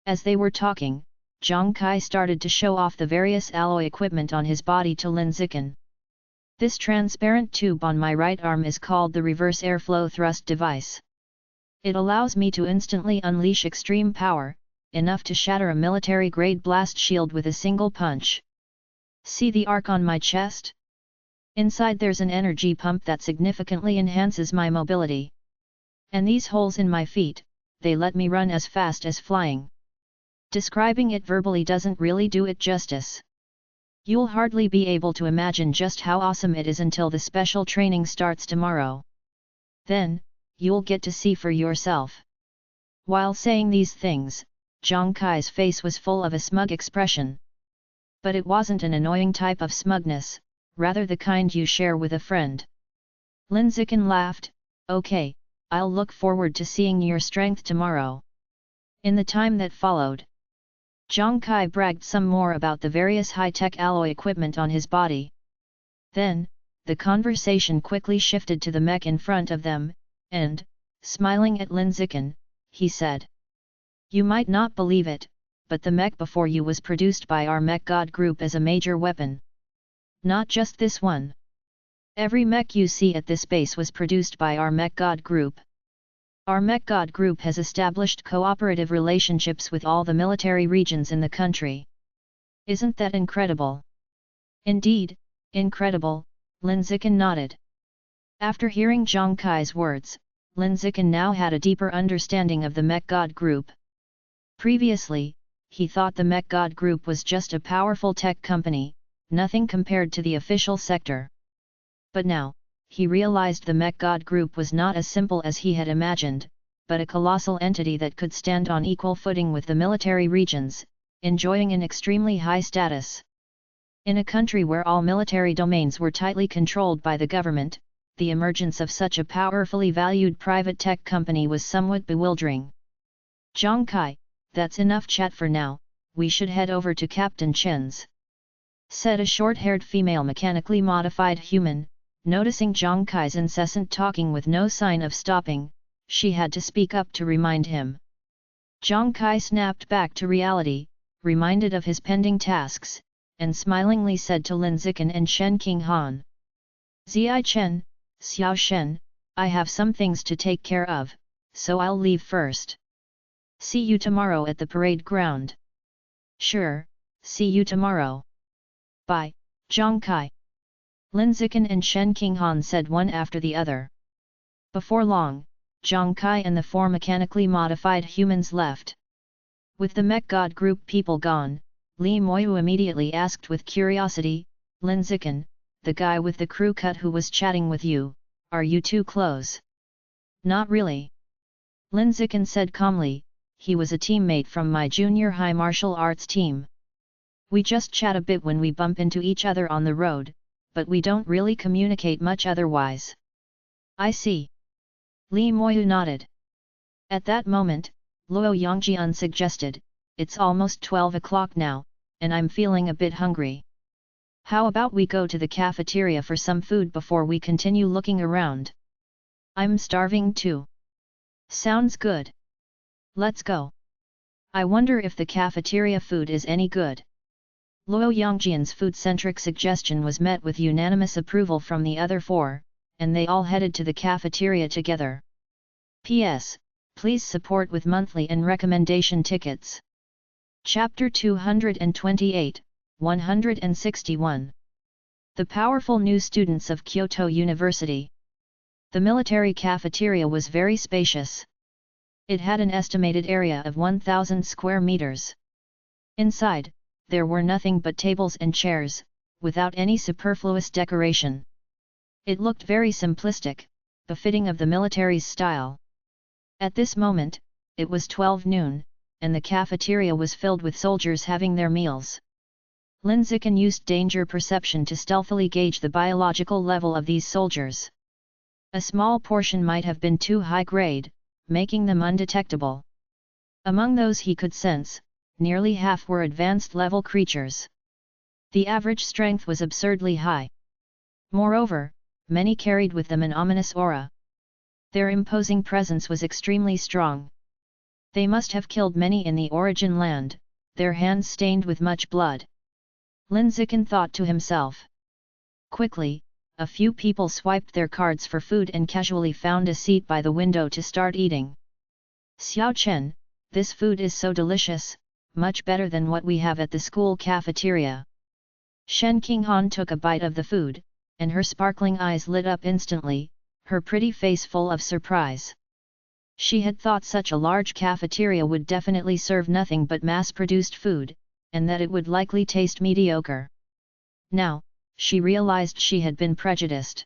As they were talking, Zhang Kai started to show off the various alloy equipment on his body to Lin Zikan. This transparent tube on my right arm is called the reverse airflow thrust device. It allows me to instantly unleash extreme power, enough to shatter a military-grade blast shield with a single punch. See the arc on my chest? Inside there's an energy pump that significantly enhances my mobility. And these holes in my feet, they let me run as fast as flying. Describing it verbally doesn't really do it justice. You'll hardly be able to imagine just how awesome it is until the special training starts tomorrow. Then, you'll get to see for yourself. While saying these things, Zhang Kai's face was full of a smug expression. But it wasn't an annoying type of smugness, rather the kind you share with a friend. Lin Zikan laughed, okay, I'll look forward to seeing your strength tomorrow. In the time that followed, Zhang Kai bragged some more about the various high-tech alloy equipment on his body. Then, the conversation quickly shifted to the mech in front of them, and, smiling at Lin Zikan, he said, you might not believe it, but the mech before you was produced by our Mech God group as a major weapon. Not just this one. Every mech you see at this base was produced by our Mech God group. Our Mech God group has established cooperative relationships with all the military regions in the country. Isn't that incredible? Indeed, incredible, Lin Zikan nodded. After hearing Zhang Kai's words, Lin Zikan now had a deeper understanding of the Mech God group. Previously, he thought the Mech God group was just a powerful tech company, nothing compared to the official sector. But now, he realized the Mech God group was not as simple as he had imagined, but a colossal entity that could stand on equal footing with the military regions, enjoying an extremely high status. In a country where all military domains were tightly controlled by the government, the emergence of such a powerfully valued private tech company was somewhat bewildering. Zhang Kai, that's enough chat for now, we should head over to Captain Chen's, said a short-haired female mechanically modified human. Noticing Zhang Kai's incessant talking with no sign of stopping, she had to speak up to remind him. Zhang Kai snapped back to reality, reminded of his pending tasks, and smilingly said to Lin Zikan and Shen Qinghan, Ziai Chen, Xiao Shen, I have some things to take care of, so I'll leave first. See you tomorrow at the parade ground. Sure, see you tomorrow. Bye, Zhang Kai. Lin Zikan and Shen Qinghan said one after the other. Before long, Zhang Kai and the four mechanically modified humans left. With the Mech God group people gone, Li Moyu immediately asked with curiosity, Lin Zikan, the guy with the crew cut who was chatting with you, are you too close? Not really. Lin Zikan said calmly, he was a teammate from my junior high martial arts team. We just chat a bit when we bump into each other on the road, but we don't really communicate much otherwise. I see. Li Moyu nodded. At that moment, Luo Yongjian suggested, it's almost 12 o'clock now, and I'm feeling a bit hungry. How about we go to the cafeteria for some food before we continue looking around? I'm starving too. Sounds good. Let's go. I wonder if the cafeteria food is any good. Luo Yongjian's food-centric suggestion was met with unanimous approval from the other four, and they all headed to the cafeteria together. P.S. Please support with monthly and recommendation tickets. Chapter 228, 161. The powerful new students of Kyoto University. The military cafeteria was very spacious. It had an estimated area of 1,000 square meters. Inside, there were nothing but tables and chairs, without any superfluous decoration. It looked very simplistic, befitting of the military's style. At this moment, it was 12 noon, and the cafeteria was filled with soldiers having their meals. Linziken used danger perception to stealthily gauge the biological level of these soldiers. A small portion might have been too high grade, making them undetectable. Among those he could sense, nearly half were advanced level creatures. The average strength was absurdly high. Moreover, many carried with them an ominous aura. Their imposing presence was extremely strong. They must have killed many in the origin land, their hands stained with much blood. Linziken thought to himself. Quickly, a few people swiped their cards for food and casually found a seat by the window to start eating. Xiao Chen, this food is so delicious, much better than what we have at the school cafeteria. Shen Qinghan took a bite of the food, and her sparkling eyes lit up instantly, her pretty face full of surprise. She had thought such a large cafeteria would definitely serve nothing but mass-produced food, and that it would likely taste mediocre. Now, she realized she had been prejudiced.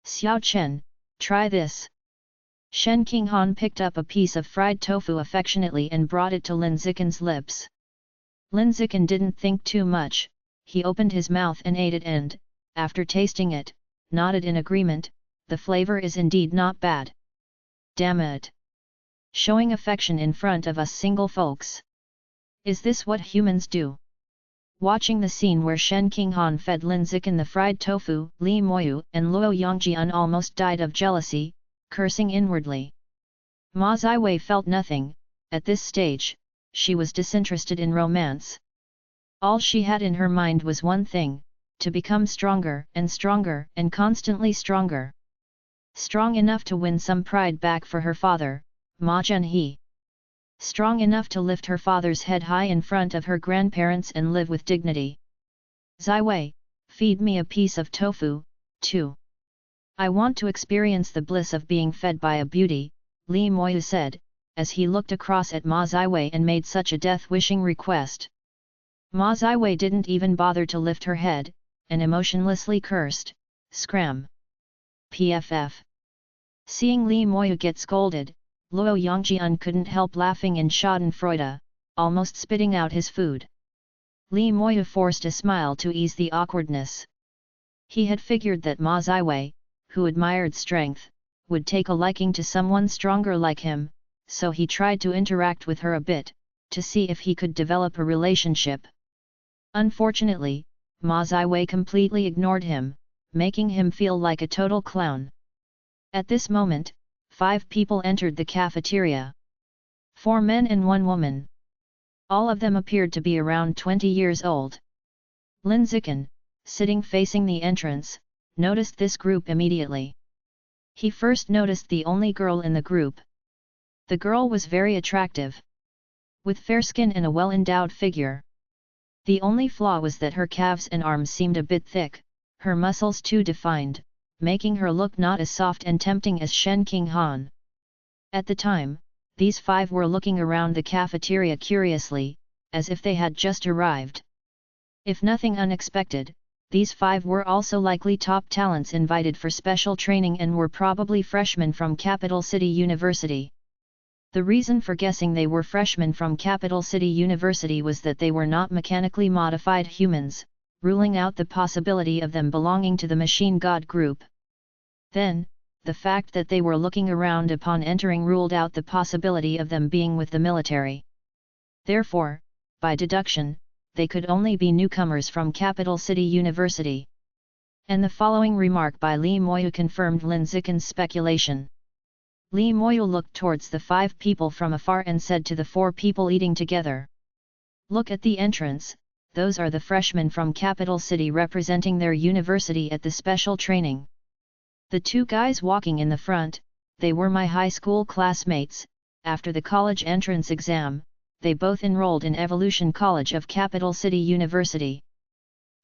Xiao Chen, try this. Shen Qinghan picked up a piece of fried tofu affectionately and brought it to Linziken's lips. Linziken didn't think too much, he opened his mouth and ate it and, after tasting it, nodded in agreement, the flavor is indeed not bad. Damn it! Showing affection in front of us single folks. Is this what humans do? Watching the scene where Shen Qinghan fed Linziken the fried tofu, Li Moyu and Luo Yongjian almost died of jealousy, cursing inwardly. Ma Ziwei felt nothing, at this stage, she was disinterested in romance. All she had in her mind was one thing, to become stronger and constantly stronger. Strong enough to win some pride back for her father, Ma Zhenhe. Strong enough to lift her father's head high in front of her grandparents and live with dignity. Ziwei, feed me a piece of tofu, too. I want to experience the bliss of being fed by a beauty, Li Moyu said, as he looked across at Ma Ziwei and made such a death-wishing request. Ma Ziwei didn't even bother to lift her head, and emotionlessly cursed, "Scram! PFF." Seeing Li Moyu get scolded, Luo Yongjian couldn't help laughing in schadenfreude, almost spitting out his food. Li Moyu forced a smile to ease the awkwardness. He had figured that Ma Ziwei, who admired strength, would take a liking to someone stronger like him, so he tried to interact with her a bit, to see if he could develop a relationship. Unfortunately, Ma Ziwei completely ignored him, making him feel like a total clown. At this moment, 5 people entered the cafeteria. 4 men and 1 woman. All of them appeared to be around 20 years old. Linziken, sitting facing the entrance, noticed this group immediately. He first noticed the only girl in the group. The girl was very attractive, with fair skin and a well-endowed figure. The only flaw was that her calves and arms seemed a bit thick, her muscles too defined, making her look not as soft and tempting as Shen Qinghan. At the time, these 5 were looking around the cafeteria curiously, as if they had just arrived. If nothing unexpected, these 5 were also likely top talents invited for special training and were probably freshmen from Capital City University. The reason for guessing they were freshmen from Capital City University was that they were not mechanically modified humans, ruling out the possibility of them belonging to the Machine God group. Then, the fact that they were looking around upon entering ruled out the possibility of them being with the military. Therefore, by deduction, they could only be newcomers from Capital City University. And the following remark by Li Moyu confirmed Linziken's speculation. Li Moyu looked towards the 5 people from afar and said to the 4 people eating together. Look at the entrance, those are the freshmen from Capital City representing their university at the special training. The 2 guys walking in the front, they were my high school classmates, after the college entrance exam, they both enrolled in Evolution College of Capital City University.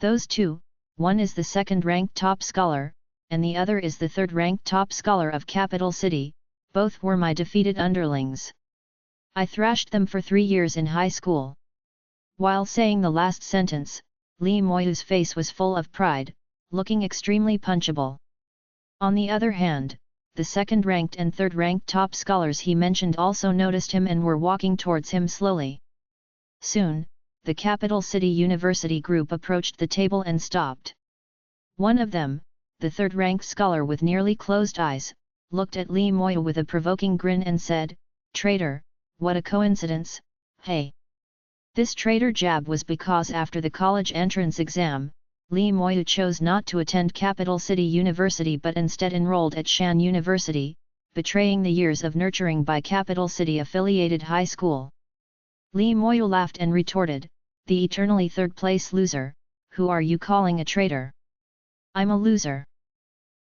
Those two, one is the second-ranked top scholar, and the other is the third-ranked top scholar of Capital City, both were my defeated underlings. I thrashed them for 3 years in high school. While saying the last sentence, Li Moyu's face was full of pride, looking extremely punchable. On the other hand, the second-ranked and third-ranked top scholars he mentioned also noticed him and were walking towards him slowly. Soon, the Capital City University group approached the table and stopped. One of them, the third-ranked scholar with nearly closed eyes, looked at Li Moyu with a provoking grin and said, "Traitor, what a coincidence, hey!" This traitor jab was because after the college entrance exam, Li Moyu chose not to attend Capital City University but instead enrolled at Shan University, betraying the years of nurturing by Capital City affiliated high school. Li Moyu laughed and retorted, "The eternally third-place loser, who are you calling a traitor? I'm a loser."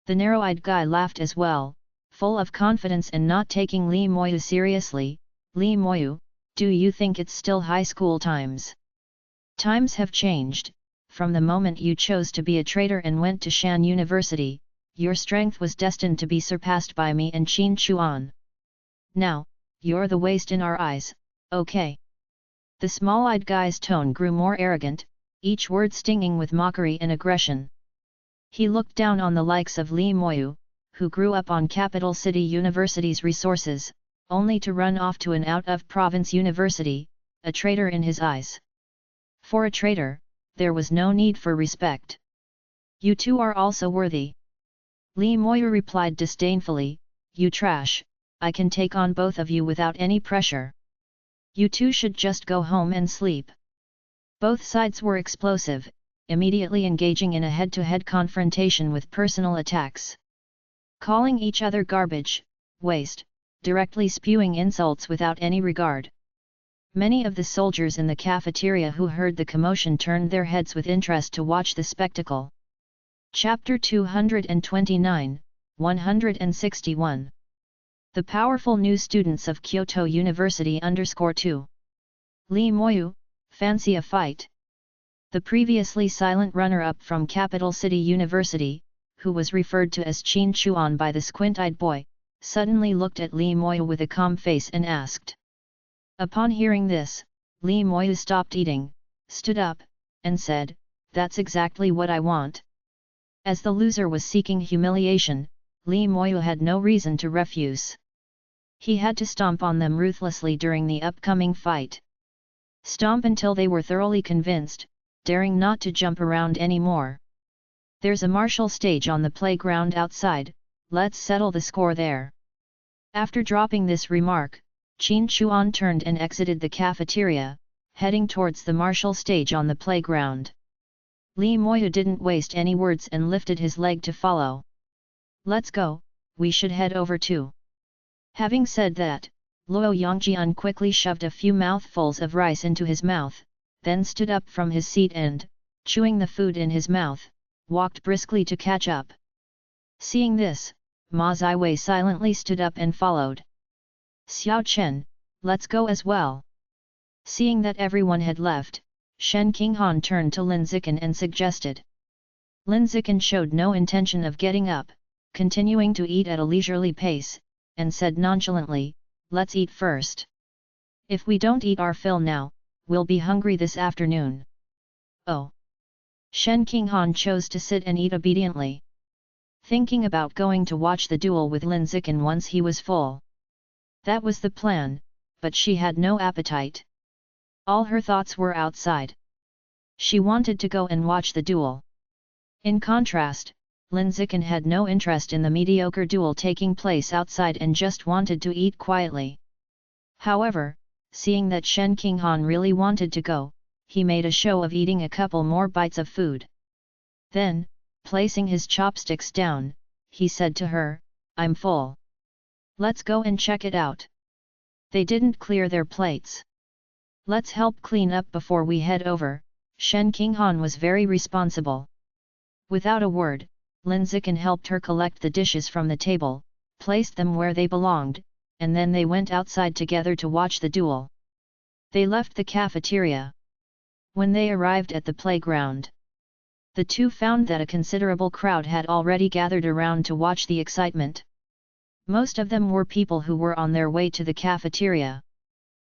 The narrow-eyed guy laughed as well, full of confidence and not taking Li Moyu seriously. "Li Moyu, do you think it's still high school times? Times have changed. From the moment you chose to be a traitor and went to Shan University, your strength was destined to be surpassed by me and Qin Chuan. Now, you're the waste in our eyes, okay?" The small-eyed guy's tone grew more arrogant, each word stinging with mockery and aggression. He looked down on the likes of Li Moyu, who grew up on Capital City University's resources, only to run off to an out-of-province university, a traitor in his eyes. For a traitor, there was no need for respect. "You two are also worthy." Li Moyu replied disdainfully, "You trash, I can take on both of you without any pressure. You two should just go home and sleep." Both sides were explosive, immediately engaging in a head-to-head confrontation with personal attacks. Calling each other garbage, waste, directly spewing insults without any regard. Many of the soldiers in the cafeteria who heard the commotion turned their heads with interest to watch the spectacle. Chapter 229, 161. The powerful new students of Kyoto University _2. Li Moyu, fancy a fight? The previously silent runner-up from Capital City University, who was referred to as Qin Chuan by the squint-eyed boy, suddenly looked at Li Moyu with a calm face and asked. Upon hearing this, Li Moyu stopped eating, stood up, and said, "That's exactly what I want." As the loser was seeking humiliation, Li Moyu had no reason to refuse. He had to stomp on them ruthlessly during the upcoming fight. Stomp until they were thoroughly convinced, daring not to jump around anymore. "There's a martial stage on the playground outside, let's settle the score there." After dropping this remark, Qin Chuan turned and exited the cafeteria, heading towards the martial stage on the playground. Li Moyu didn't waste any words and lifted his leg to follow. "Let's go, we should head over too." Having said that, Luo Yongjian quickly shoved a few mouthfuls of rice into his mouth, then stood up from his seat and, chewing the food in his mouth, walked briskly to catch up. Seeing this, Ma Ziwei silently stood up and followed. "Xiao Chen, let's go as well." Seeing that everyone had left, Shen Qinghan turned to Lin Zikan and suggested. Lin Zikan showed no intention of getting up, continuing to eat at a leisurely pace, and said nonchalantly, "Let's eat first. If we don't eat our fill now, we'll be hungry this afternoon." "Oh." Shen Qinghan chose to sit and eat obediently, thinking about going to watch the duel with Lin Zikan once he was full. That was the plan, but she had no appetite. All her thoughts were outside. She wanted to go and watch the duel. In contrast, Lin Zikan had no interest in the mediocre duel taking place outside and just wanted to eat quietly. However, seeing that Shen Qinghan really wanted to go, he made a show of eating a couple more bites of food. Then, placing his chopsticks down, he said to her, "I'm full. Let's go and check it out." They didn't clear their plates. "Let's help clean up before we head over." Shen Qinghan was very responsible. Without a word, Lin Zikan helped her collect the dishes from the table, placed them where they belonged, and then they went outside together to watch the duel. They left the cafeteria. When they arrived at the playground, the two found that a considerable crowd had already gathered around to watch the excitement. Most of them were people who were on their way to the cafeteria.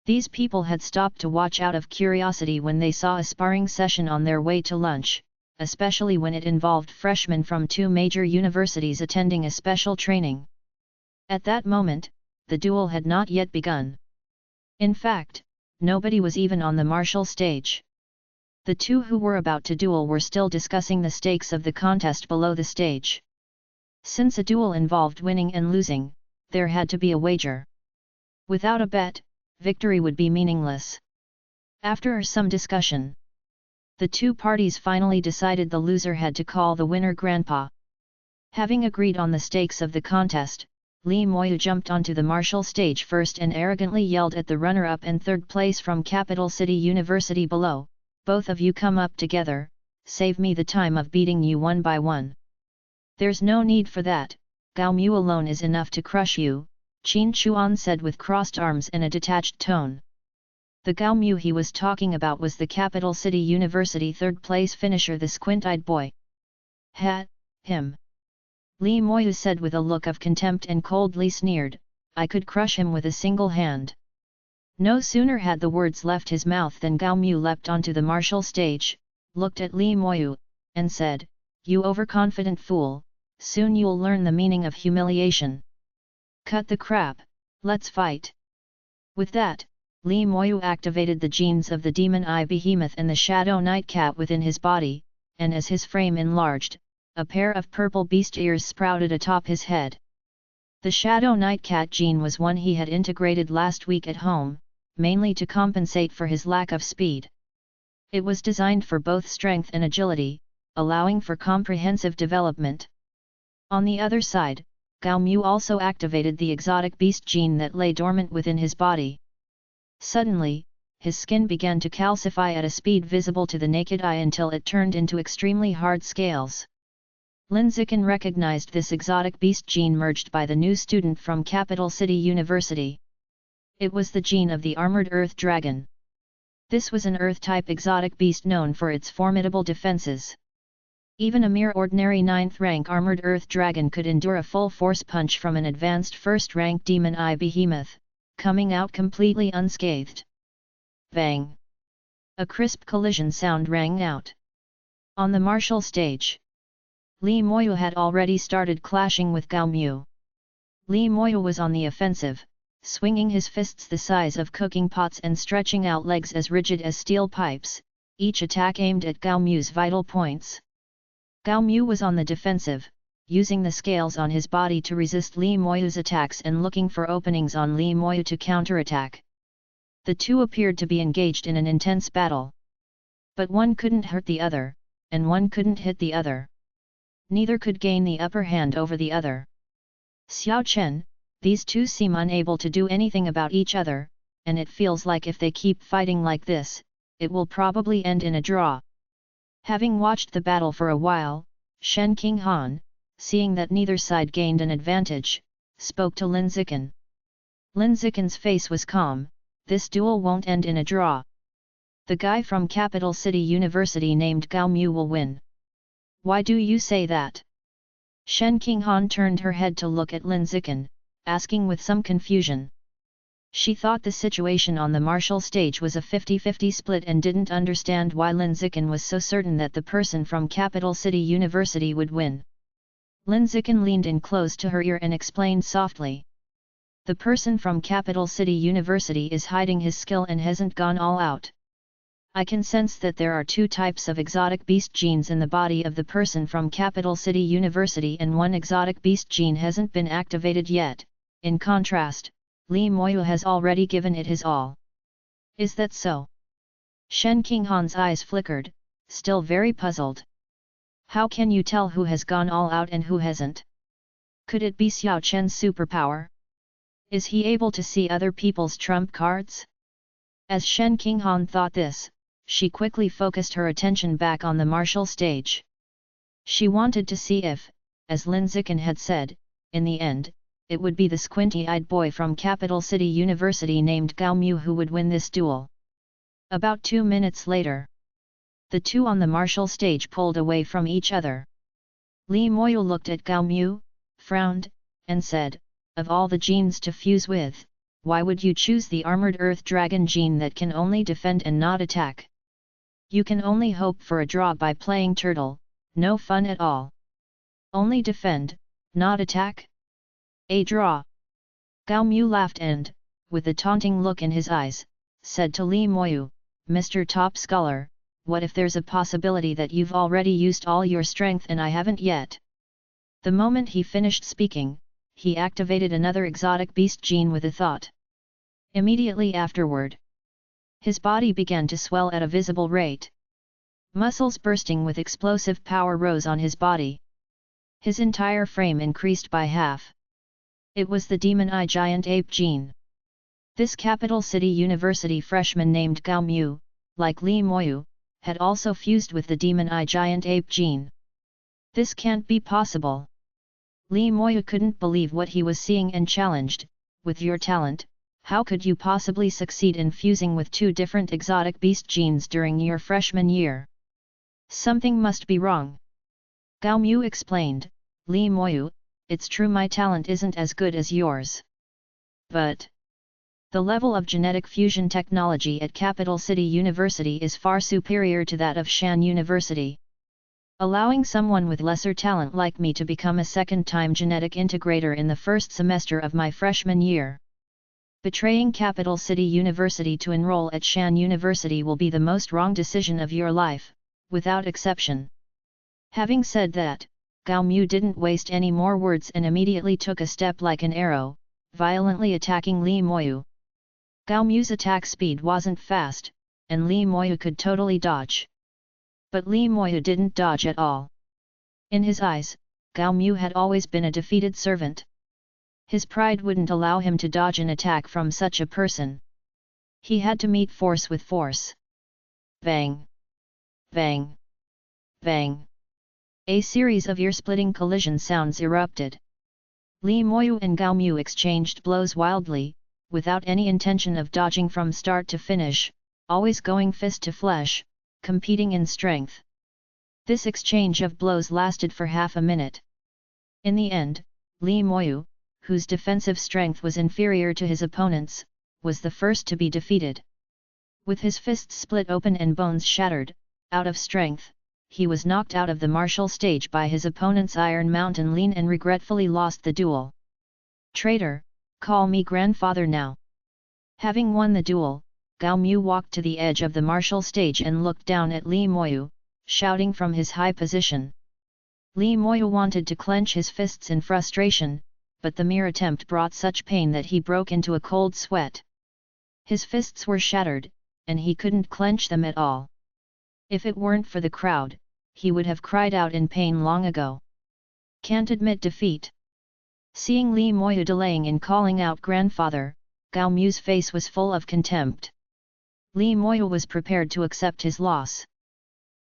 These people had stopped to watch out of curiosity when they saw a sparring session on their way to lunch, especially when it involved freshmen from two major universities attending a special training. At that moment, the duel had not yet begun. In fact, nobody was even on the martial stage. The two who were about to duel were still discussing the stakes of the contest below the stage. Since a duel involved winning and losing, there had to be a wager. Without a bet, victory would be meaningless. After some discussion, the two parties finally decided the loser had to call the winner grandpa. Having agreed on the stakes of the contest, Li Moyu jumped onto the martial stage first and arrogantly yelled at the runner-up and third place from Capital City University below, "Both of you come up together, save me the time of beating you one by one." "There's no need for that, Gao Mu alone is enough to crush you," Qin Chuan said with crossed arms and a detached tone. The Gao Mu he was talking about was the Capital City University third-place finisher, the squint-eyed boy. Him. Li Moyu said with a look of contempt and coldly sneered, "I could crush him with a single hand." No sooner had the words left his mouth than Gao Mu leapt onto the martial stage, looked at Li Moyu, and said, "You overconfident fool, soon you'll learn the meaning of humiliation. Cut the crap, let's fight." With that, Li Moyu activated the genes of the Demon Eye Behemoth and the Shadow Night Cat within his body, and as his frame enlarged, a pair of purple beast ears sprouted atop his head. The Shadow Night Cat gene was one he had integrated last week at home, mainly to compensate for his lack of speed. It was designed for both strength and agility, allowing for comprehensive development. On the other side, Gao Mu also activated the exotic beast gene that lay dormant within his body. Suddenly, his skin began to calcify at a speed visible to the naked eye until it turned into extremely hard scales. Lin Zikin recognized this exotic beast gene merged by the new student from Capital City University. It was the gene of the armored earth dragon. This was an earth-type exotic beast known for its formidable defenses. Even a mere ordinary 9th-rank armored earth dragon could endure a full-force punch from an advanced first-rank demon eye behemoth, coming out completely unscathed. Bang! A crisp collision sound rang out. On the martial stage, Li Moyu had already started clashing with Gao Mu. Li Moyu was on the offensive, swinging his fists the size of cooking pots and stretching out legs as rigid as steel pipes, each attack aimed at Gao Mu's vital points. Gao Mu was on the defensive, using the scales on his body to resist Li Moyu's attacks and looking for openings on Li Moyu to counterattack. The two appeared to be engaged in an intense battle. But one couldn't hurt the other, and one couldn't hit the other. Neither could gain the upper hand over the other. "Xiao Chen, these two seem unable to do anything about each other, and it feels like if they keep fighting like this, it will probably end in a draw." Having watched the battle for a while, Shen Qinghan, seeing that neither side gained an advantage, spoke to Lin Zikin. Lin Zikin's face was calm. "This duel won't end in a draw. The guy from Capital City University named Gao Mu will win." "Why do you say that?" Shen Qinghan turned her head to look at Lin Zikin, asking with some confusion. She thought the situation on the martial stage was a 50-50 split and didn't understand why Lin Zikin was so certain that the person from Capital City University would win. Lin Zikin leaned in close to her ear and explained softly. "The person from Capital City University is hiding his skill and hasn't gone all out. I can sense that there are two types of exotic beast genes in the body of the person from Capital City University and one exotic beast gene hasn't been activated yet. In contrast, Li Moyu has already given it his all." "Is that so?" Shen Qinghan's eyes flickered, still very puzzled. "How can you tell who has gone all out and who hasn't? Could it be Xiao Chen's superpower? Is he able to see other people's trump cards?" As Shen Qinghan thought this, she quickly focused her attention back on the martial stage. She wanted to see if, as Lin Zikin had said, in the end, it would be the squinty-eyed boy from Capital City University named Gao Mu who would win this duel. About 2 minutes later, the two on the martial stage pulled away from each other. Li Moyu looked at Gao Mu, frowned, and said, "Of all the genes to fuse with, why would you choose the armored earth dragon gene that can only defend and not attack? You can only hope for a draw by playing turtle, no fun at all. Only defend, not attack? A draw." Gao Mu laughed and, with a taunting look in his eyes, said to Li Moyu, "Mr. Top Scholar, what if there's a possibility that you've already used all your strength and I haven't yet?" The moment he finished speaking, he activated another exotic beast gene with a thought. Immediately afterward, his body began to swell at a visible rate. Muscles bursting with explosive power rose on his body. His entire frame increased by half. It was the Demon Eye Giant Ape gene. This Capital City University freshman named Gao Mu, like Li Moyu, had also fused with the Demon Eye Giant Ape gene. This can't be possible. Li Moyu couldn't believe what he was seeing and challenged, "With your talent, how could you possibly succeed in fusing with two different exotic beast genes during your freshman year? Something must be wrong." Gao Mu explained, "Li Moyu, it's true my talent isn't as good as yours. But the level of genetic fusion technology at Capital City University is far superior to that of Shan University. Allowing someone with lesser talent like me to become a second-time genetic integrator in the first semester of my freshman year. Betraying Capital City University to enroll at Shan University will be the most wrong decision of your life, without exception." Having said that, Gao Mu didn't waste any more words and immediately took a step like an arrow, violently attacking Li Moyu. Gao Mu's attack speed wasn't fast, and Li Moyu could totally dodge. But Li Moyu didn't dodge at all. In his eyes, Gao Mu had always been a defeated servant. His pride wouldn't allow him to dodge an attack from such a person. He had to meet force with force. Bang! Bang! Bang! A series of ear-splitting collision sounds erupted. Li Moyu and Gao Mu exchanged blows wildly, without any intention of dodging from start to finish, always going fist to flesh, competing in strength. This exchange of blows lasted for half a minute. In the end, Li Moyu, whose defensive strength was inferior to his opponent's, was the first to be defeated. With his fists split open and bones shattered, out of strength, he was knocked out of the martial stage by his opponent's Iron Mountain lean and regretfully lost the duel. "Traitor, call me grandfather now." Having won the duel, Gao Mu walked to the edge of the martial stage and looked down at Li Moyu, shouting from his high position. Li Moyu wanted to clench his fists in frustration, but the mere attempt brought such pain that he broke into a cold sweat. His fists were shattered, and he couldn't clench them at all. If it weren't for the crowd, he would have cried out in pain long ago. "Can't admit defeat." Seeing Li Moyu delaying in calling out grandfather, Gao Mu's face was full of contempt. Li Moyu was prepared to accept his loss.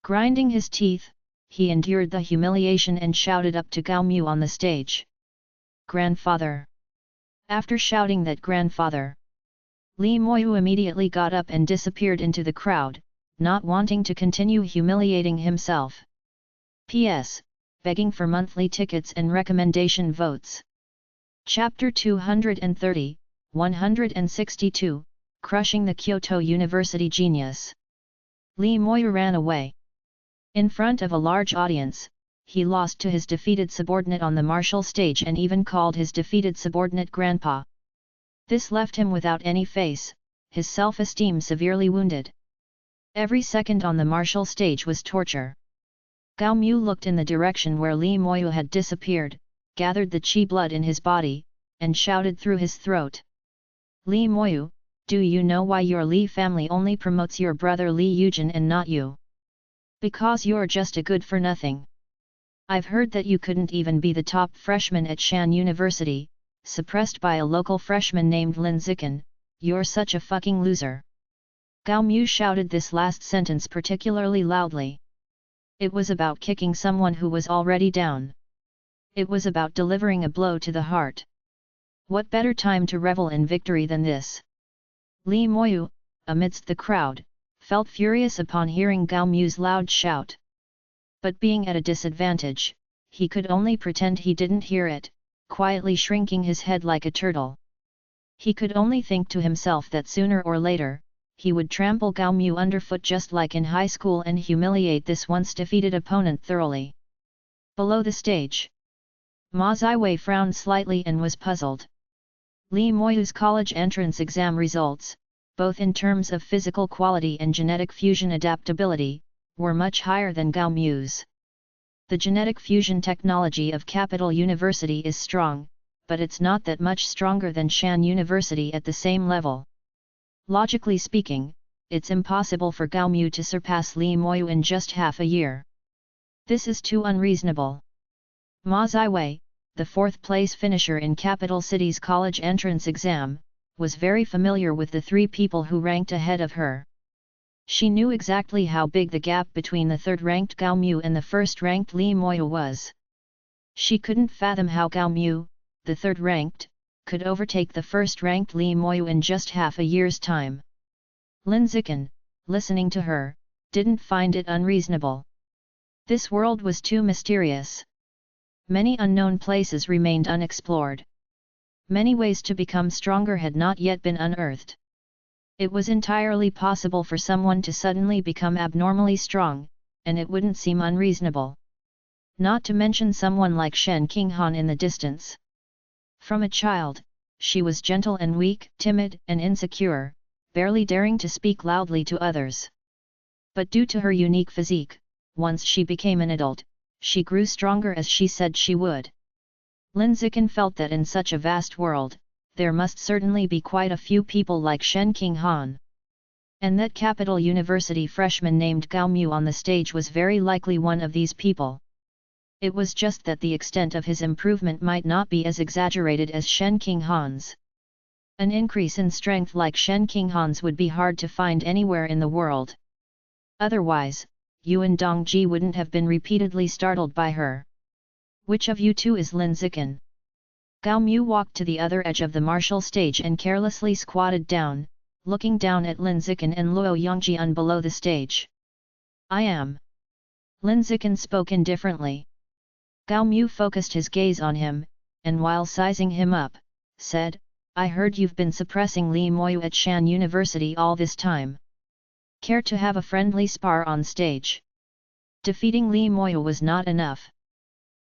Grinding his teeth, he endured the humiliation and shouted up to Gao Mu on the stage. "Grandfather!" After shouting that grandfather, Li Moyu immediately got up and disappeared into the crowd, not wanting to continue humiliating himself. P.S. Begging for monthly tickets and recommendation votes. Chapter 230, 162, Crushing the Kyoto University Genius. Li Moyu ran away. In front of a large audience, he lost to his defeated subordinate on the martial stage and even called his defeated subordinate grandpa. This left him without any face, his self-esteem severely wounded. Every second on the martial stage was torture. Gao Mu looked in the direction where Li Moyu had disappeared, gathered the chi blood in his body, and shouted through his throat. "Li Moyu, do you know why your Li family only promotes your brother Li Yujin and not you? Because you're just a good-for-nothing. I've heard that you couldn't even be the top freshman at Shan University, suppressed by a local freshman named Lin Zikan. You're such a fucking loser." Gao Mu shouted this last sentence particularly loudly. It was about kicking someone who was already down. It was about delivering a blow to the heart. What better time to revel in victory than this? Li Moyu, amidst the crowd, felt furious upon hearing Gao Mu's loud shout. But being at a disadvantage, he could only pretend he didn't hear it, quietly shrinking his head like a turtle. He could only think to himself that sooner or later, he would trample Gao Mu underfoot just like in high school and humiliate this once defeated opponent thoroughly. Below the stage, Ma Ziwei frowned slightly and was puzzled. Li Moyu's college entrance exam results, both in terms of physical quality and genetic fusion adaptability, were much higher than Gao Mu's. The genetic fusion technology of Capital University is strong, but it's not that much stronger than Shan University at the same level. Logically speaking, it's impossible for Gao Mu to surpass Li Moyu in just half a year. This is too unreasonable. Ma Ziwei, the fourth-place finisher in Capital City's college entrance exam, was very familiar with the three people who ranked ahead of her. She knew exactly how big the gap between the third-ranked Gao Mu and the first-ranked Li Moyu was. She couldn't fathom how Gao Mu, the third-ranked, could overtake the first-ranked Li Moyu in just half a year's time. Lin Zikan, listening to her, didn't find it unreasonable. This world was too mysterious. Many unknown places remained unexplored. Many ways to become stronger had not yet been unearthed. It was entirely possible for someone to suddenly become abnormally strong, and it wouldn't seem unreasonable. Not to mention someone like Shen Qinghan in the distance. From a child, she was gentle and weak, timid and insecure, barely daring to speak loudly to others. But due to her unique physique, once she became an adult, she grew stronger as she said she would. Lin Zikan felt that in such a vast world, there must certainly be quite a few people like Shen Qinghan. And that Capital University freshman named Gao Mu on the stage was very likely one of these people. It was just that the extent of his improvement might not be as exaggerated as Shen Qinghan's. An increase in strength like Shen Qinghan's would be hard to find anywhere in the world. Otherwise, Yuan Dongji wouldn't have been repeatedly startled by her. Which of you two is Lin Zikan? Gao Mu walked to the other edge of the martial stage and carelessly squatted down, looking down at Lin Zikan and Luo Yongjian below the stage. I am. Lin Zikan spoke indifferently. Gao Mu focused his gaze on him, and while sizing him up, said, I heard you've been suppressing Li Moyu at Shan University all this time. Care to have a friendly spar on stage? Defeating Li Moyu was not enough.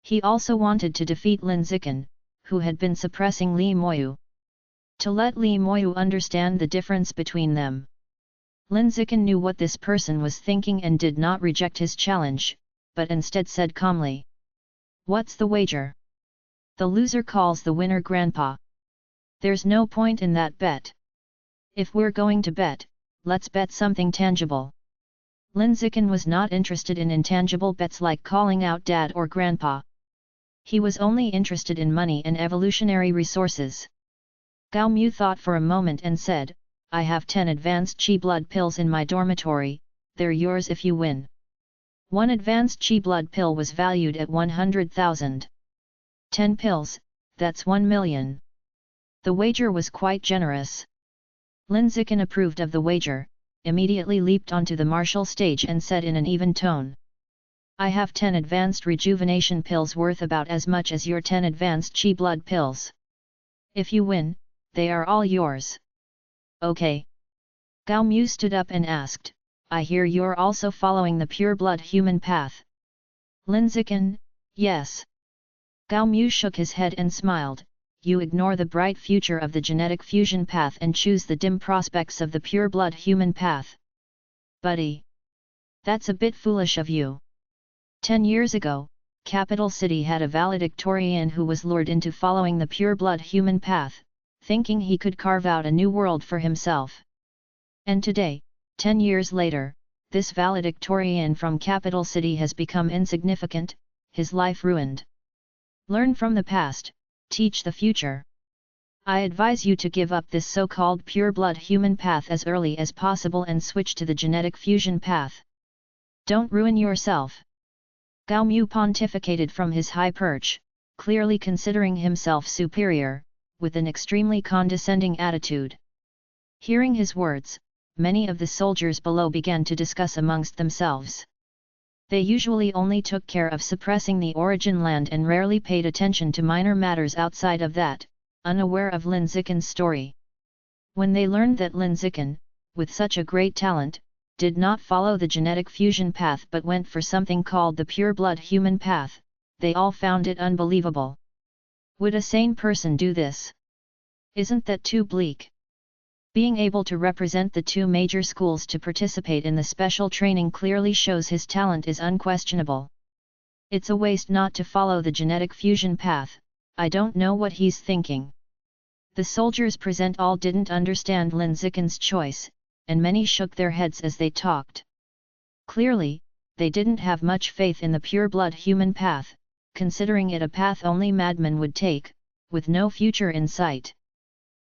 He also wanted to defeat Lin Zikan, who had been suppressing Li Moyu. To let Li Moyu understand the difference between them. Lin Zikan knew what this person was thinking and did not reject his challenge, but instead said calmly. What's the wager? The loser calls the winner grandpa. There's no point in that bet. If we're going to bet, let's bet something tangible. Lin Zikan was not interested in intangible bets like calling out dad or grandpa. He was only interested in money and evolutionary resources. Gao Mu thought for a moment and said, I have 10 advanced Qi blood pills in my dormitory, they're yours if you win. One advanced Qi blood pill was valued at 100,000. 10 pills, that's 1 million. The wager was quite generous. Lin Zikan approved of the wager, immediately leaped onto the martial stage and said in an even tone. I have 10 advanced rejuvenation pills worth about as much as your 10 advanced Qi blood pills. If you win, they are all yours. Okay. Gao Mu stood up and asked, I hear you're also following the pure blood human path. Lin Zikan, yes. Gao Mu shook his head and smiled, you ignore the bright future of the genetic fusion path and choose the dim prospects of the pure blood human path. Buddy. That's a bit foolish of you. 10 years ago, Capital City had a valedictorian who was lured into following the pure blood human path, thinking he could carve out a new world for himself. And today, 10 years later, this valedictorian from Capital City has become insignificant, his life ruined. Learn from the past, teach the future. I advise you to give up this so-called pure blood human path as early as possible and switch to the genetic fusion path. Don't ruin yourself. Gao Mu pontificated from his high perch, clearly considering himself superior, with an extremely condescending attitude. Hearing his words, many of the soldiers below began to discuss amongst themselves. They usually only took care of suppressing the origin land and rarely paid attention to minor matters outside of that, unaware of Lin Zikan's story. When they learned that Lin Zikan, with such a great talent, did not follow the genetic fusion path but went for something called the pure-blood human path, they all found it unbelievable. Would a sane person do this? Isn't that too bleak? Being able to represent the two major schools to participate in the special training clearly shows his talent is unquestionable. It's a waste not to follow the genetic fusion path. I don't know what he's thinking. The soldiers present all didn't understand Lin Zikan's choice, and many shook their heads as they talked. Clearly, they didn't have much faith in the pure-blood human path, considering it a path only madmen would take, with no future in sight.